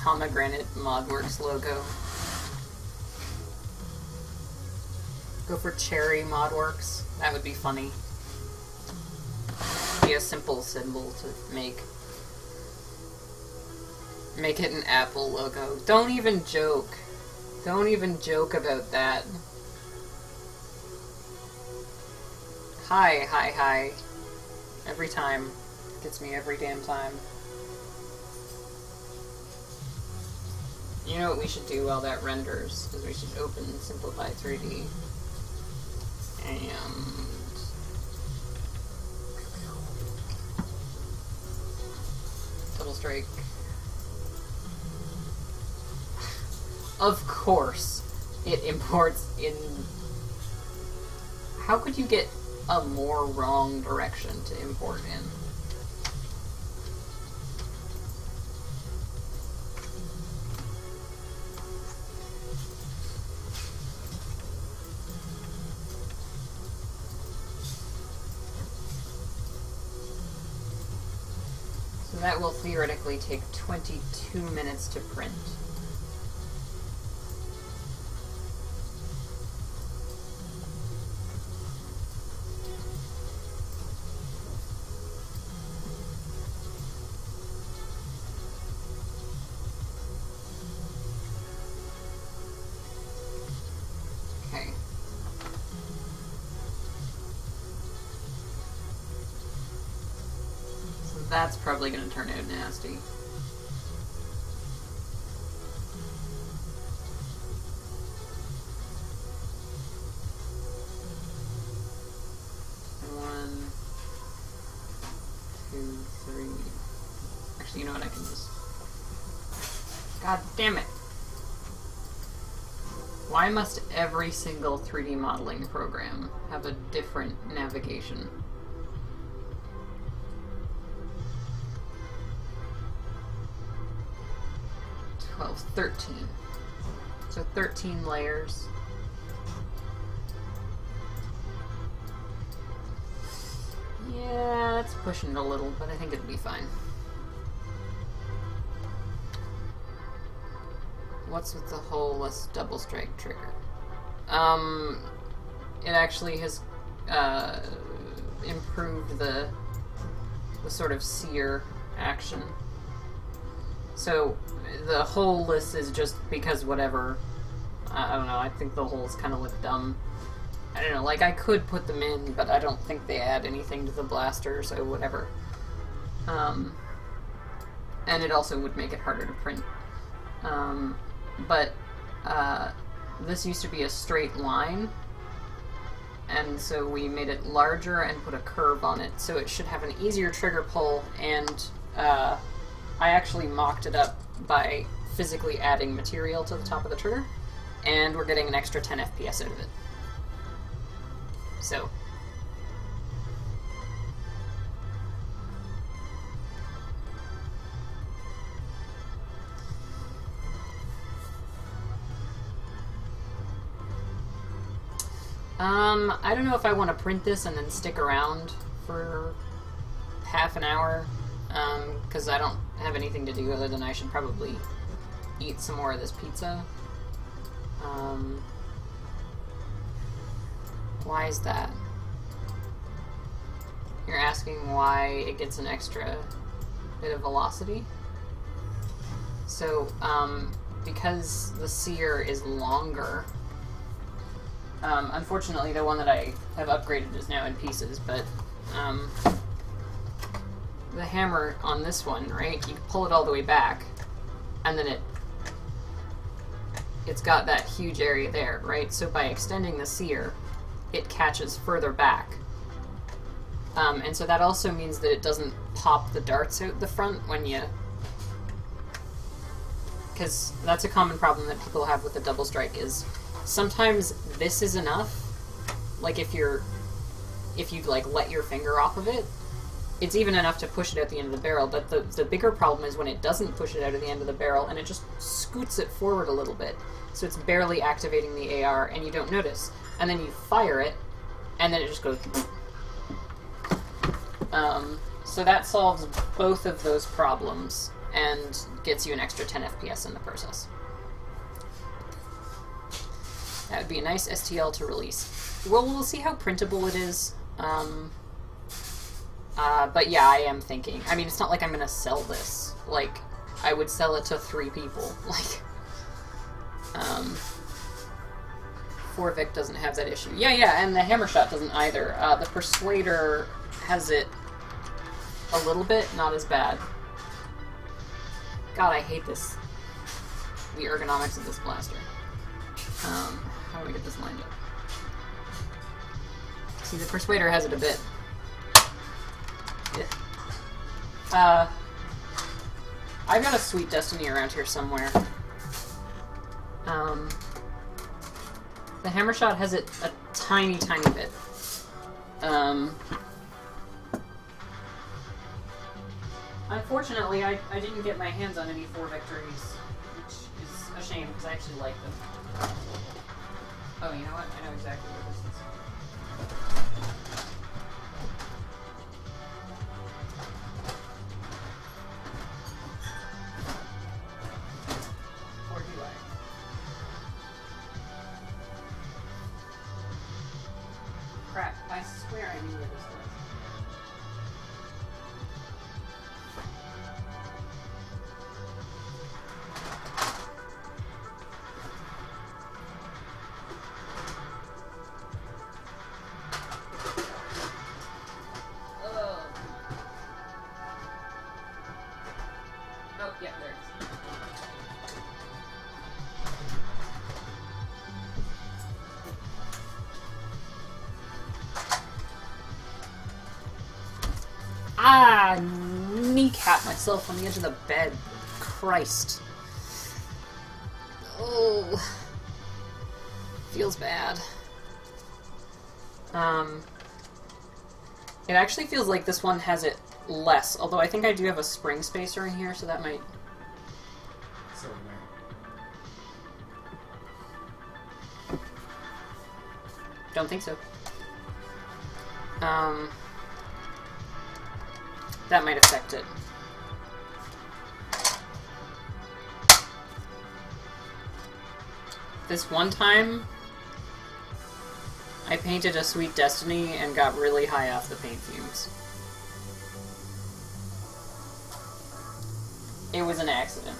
Pomegranate Modworks logo. Go for Cherry Modworks. That would be funny. Be a simple symbol to make. Make it an Apple logo. Don't even joke. Don't even joke about that. Hi. Every time. Gets me every damn time. You know what we should do while that renders? Is we should open Simplify 3D. And... Double strike. Of course, it imports in... How could you get a more wrong direction to import in? So that will theoretically take 22 minutes to print. Okay. So that's probably going to turn out nasty. Actually, you know what, I can just... God damn it! Why must every single 3D modeling program have a different navigation? Twelve, 13. So 13 layers. Yeah, that's pushing it a little, but I think it'll be fine. What's with the holeless double strike trigger? It actually has improved the sort of sear action. So the holeless is just because whatever. I don't know. I think the holes kind of look dumb. I don't know. Like I could put them in, but I don't think they add anything to the blaster. So whatever. And it also would make it harder to print. But this used to be a straight line, and so we made it larger and put a curve on it, so it should have an easier trigger pull, and I actually mocked it up by physically adding material to the top of the trigger, and we're getting an extra 10 FPS out of it. So... I don't know if I want to print this and then stick around for half an hour, because I don't have anything to do other than I should probably eat some more of this pizza. Why is that? You're asking why it gets an extra bit of velocity? So, because the sear is longer... unfortunately, the one that I have upgraded is now in pieces, but the hammer on this one, right, you can pull it all the way back, and then it's got that huge area there, right? So by extending the sear, it catches further back. And so that also means that it doesn't pop the darts out the front when you... Because that's a common problem that people have with the double strike is... Sometimes this is enough, like if you're if you like let your finger off of it, it's even enough to push it at the end of the barrel, but the bigger problem is when it doesn't push it out of the end of the barrel and it just scoots it forward a little bit. So it's barely activating the AR and you don't notice. And then you fire it and then it just goes... so that solves both of those problems and gets you an extra 10 FPS in the process. That would be a nice STL to release. Well, we'll see how printable it is. But yeah, I am thinking. I mean, it's not like I'm gonna sell this. Like, I would sell it to 3 people. Like, Forvik doesn't have that issue. Yeah, and the Hammershot doesn't either. The Persuader has it a little bit, not as bad. God, I hate this. The ergonomics of this blaster. How do we get this lined up? See, the Persuader has it a bit. I've got a Sweet Destiny around here somewhere. The Hammershot has it a tiny, tiny bit. Unfortunately, I didn't get my hands on any 4 victories, which is a shame, because I actually like them. Oh, you know what? I know exactly where this is. Or do I? Crap, I swear I knew where this was. Kneecap myself on the edge of the bed. Christ. Oh. Feels bad. It actually feels like this one has it less, although I think I do have a spring spacer in here, so that might... So Don't think so. That might affect it. This one time, I painted a Sweet Destiny and got really high off the paint fumes. It was an accident.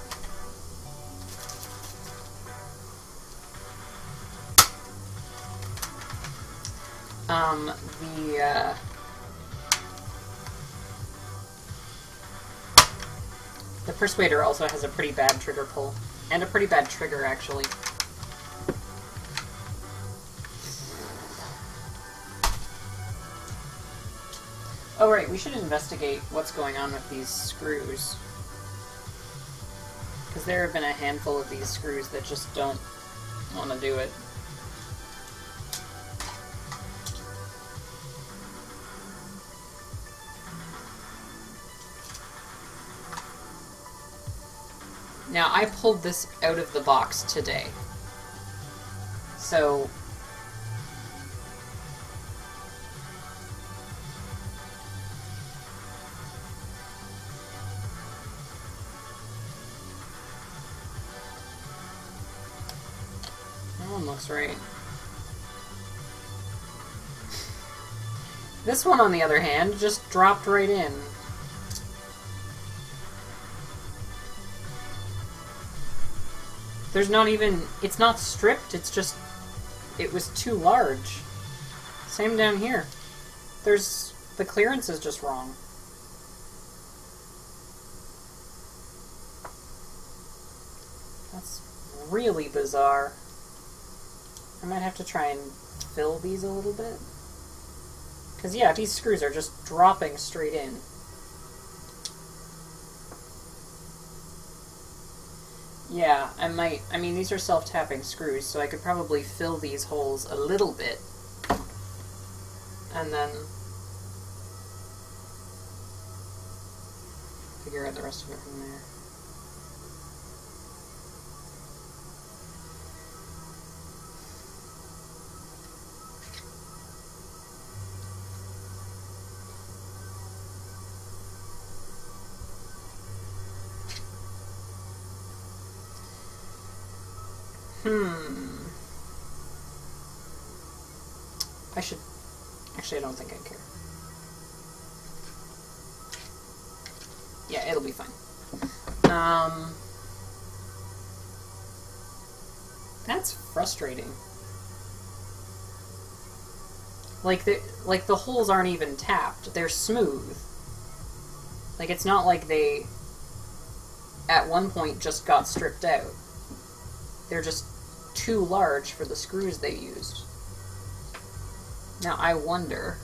The Persuader also has a pretty bad trigger pull. And a pretty bad trigger, actually. Oh right, we should investigate what's going on with these screws. Because there have been a handful of these screws that just don't want to do it. Now, I pulled this out of the box today. So... that one looks right. This one, on the other hand, just dropped right in. There's not even... it's not stripped, it's just... it was too large. Same down here. There's... the clearance is just wrong. That's really bizarre. I might have to try and fill these a little bit. Because, yeah, these screws are just dropping straight in. Yeah, I might... I mean, these are self-tapping screws, so I could probably fill these holes a little bit. and then figure out the rest of it from there. I should... Actually, I don't think I care. Yeah, it'll be fine. That's frustrating. Like the holes aren't even tapped. They're smooth. Like, it's not like they, at one point, just got stripped out. They're just too large for the screws they used. Now, I wonder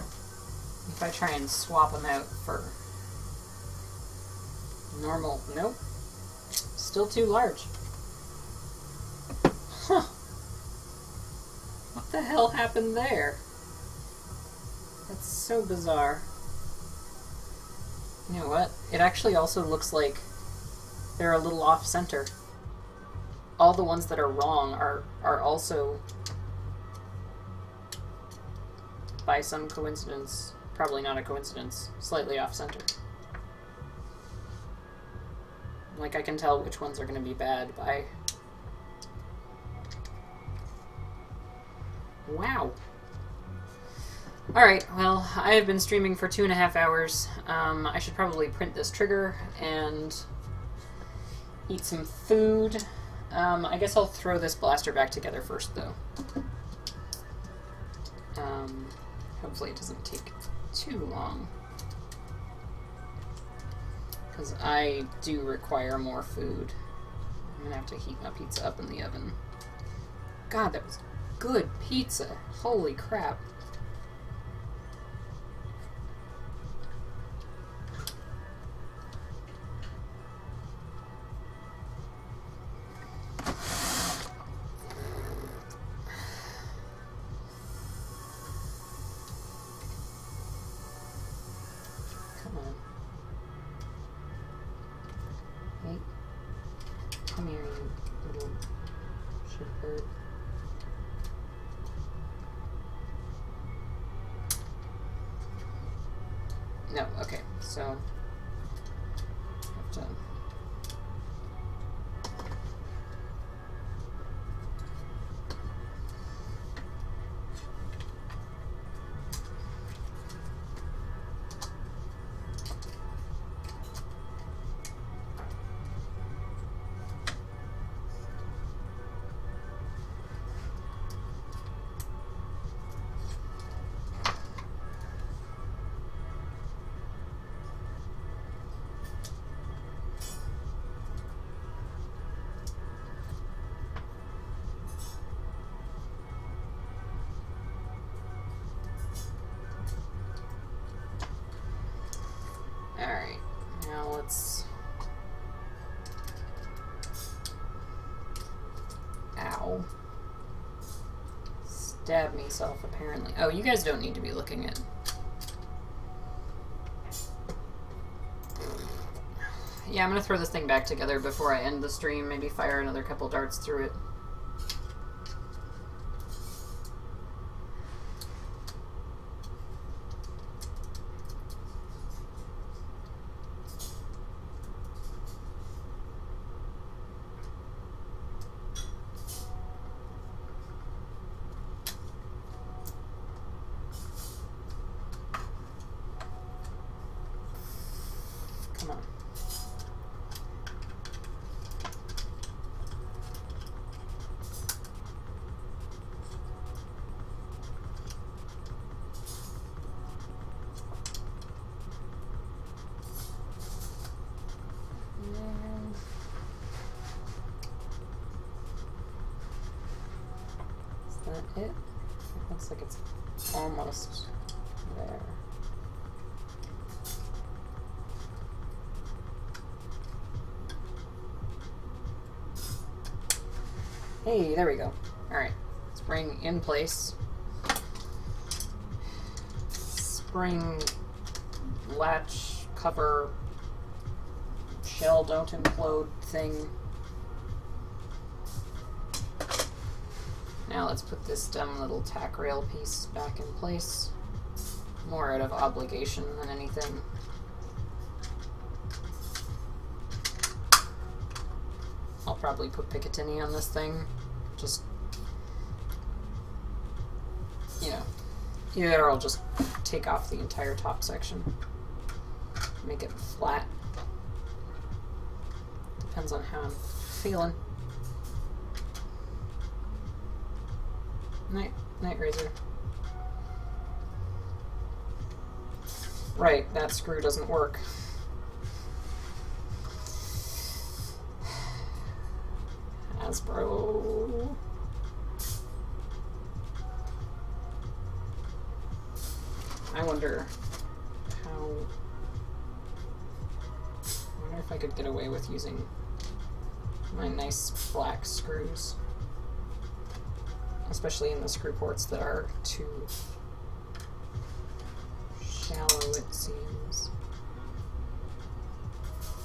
if I try and swap them out for normal... Nope. Still too large. Huh. What the hell happened there? That's so bizarre. You know what? It actually also looks like they're a little off-center. All the ones that are wrong are also, by some coincidence, probably not a coincidence, slightly off-center. Like, I can tell which ones are going to be bad by... Wow. Alright, well, I have been streaming for 2.5 hours. I should probably print this trigger and eat some food. I guess I'll throw this blaster back together first, though. Hopefully it doesn't take too long. Because I do require more food. I'm gonna have to heat my pizza up in the oven. God, that was good pizza. Holy crap. No, okay, so have to Alright, now let's... Ow. Stab myself, apparently. Oh, you guys don't need to be looking at... Yeah, I'm gonna throw this thing back together before I end the stream. Maybe fire another couple darts through it. It looks like it's almost there. Hey, there we go. Alright, spring in place. spring latch cover shell don't implode thing. Now let's put this dumb little tack rail piece back in place. More out of obligation than anything. I'll probably put Picatinny on this thing. Just, you know, either I'll just take off the entire top section. Make it flat. Depends on how I'm feeling. Night razor. Right, that screw doesn't work. Hasbro. I wonder if I could get away with using my nice black screws. Especially in the screw ports that are too shallow, it seems.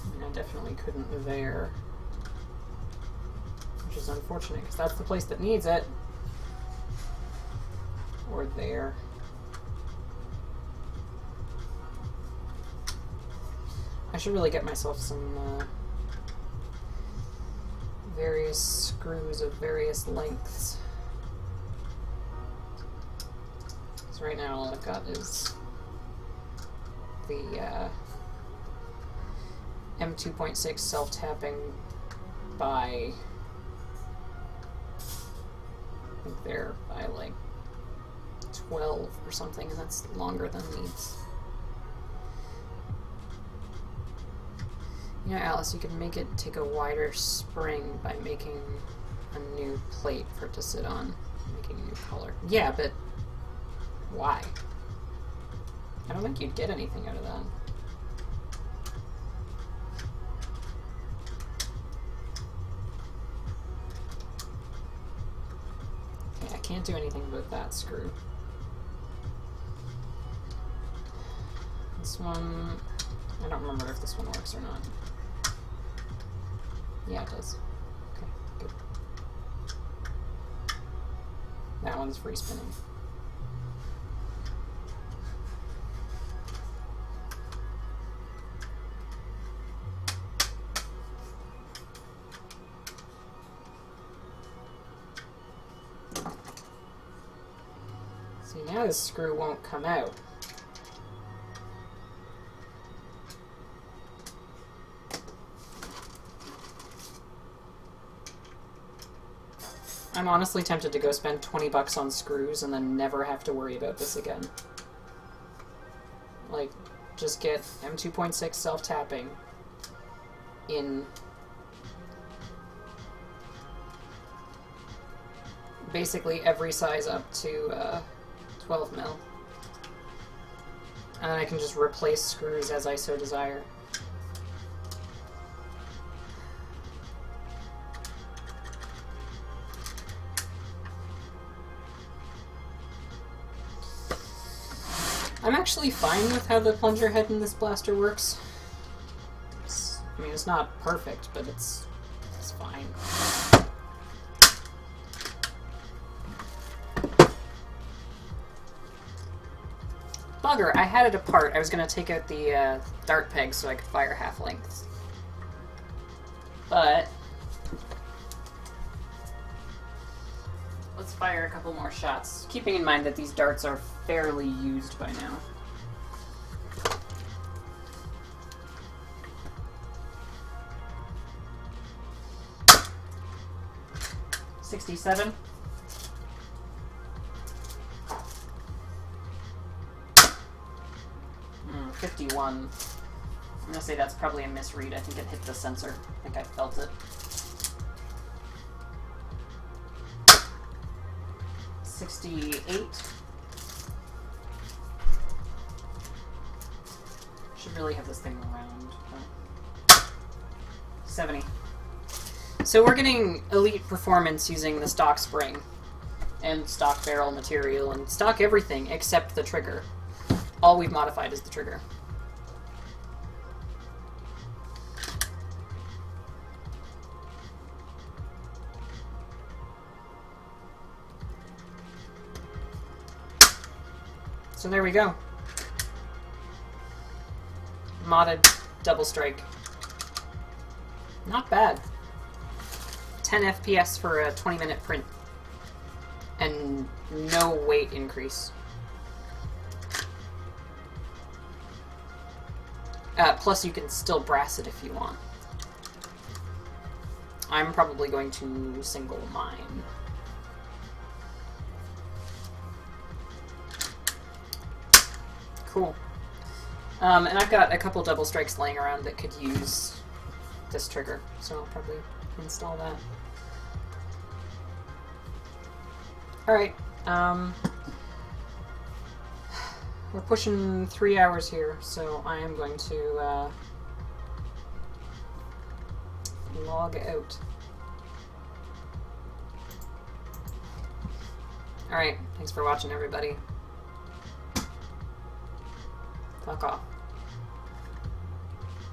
I mean, I definitely couldn't there. Which is unfortunate, because that's the place that needs it. Or there. I should really get myself some various screws of various lengths. So right now all I've got is the M2.6 self-tapping by, I think they're by like 12 or something, and that's longer than these. You know, Alice, you could make it take a wider spring by making a new plate for it to sit on, making a new color. Yeah, but why? I don't think you'd get anything out of that. Okay, I can't do anything about that screw. This one, I don't remember if this one works or not. Yeah, it does. Okay, good. That one's free spinning. See, now this screw won't come out. I'm honestly tempted to go spend 20 bucks on screws and then never have to worry about this again. Like, just get M2.6 self-tapping in basically every size up to 12 mil. And then I can just replace screws as I so desire. I'm actually fine with how the plunger head in this blaster works. I mean, it's not perfect, but it's fine. Bugger, I had it apart. I was going to take out the dart peg so I could fire half lengths. But let's fire a couple more shots, keeping in mind that these darts are fairly used by now. $67. 51. I'm gonna say that's probably a misread. I think it hit the sensor. I think I felt it. 68. Should really have this thing around. 70. So we're getting elite performance using the stock spring and stock barrel material and stock everything except the trigger. all we've modified is the trigger. So there we go. Modded double strike. Not bad. 10 FPS for a 20-minute print. And no weight increase. Plus you can still brass it if you want. I'm probably going to single mine. Cool. And I've got a couple double strikes laying around that could use this trigger, so I'll probably install that. Alright, we're pushing 3 hours here, so I am going to log out. Alright, thanks for watching, everybody. Fuck off.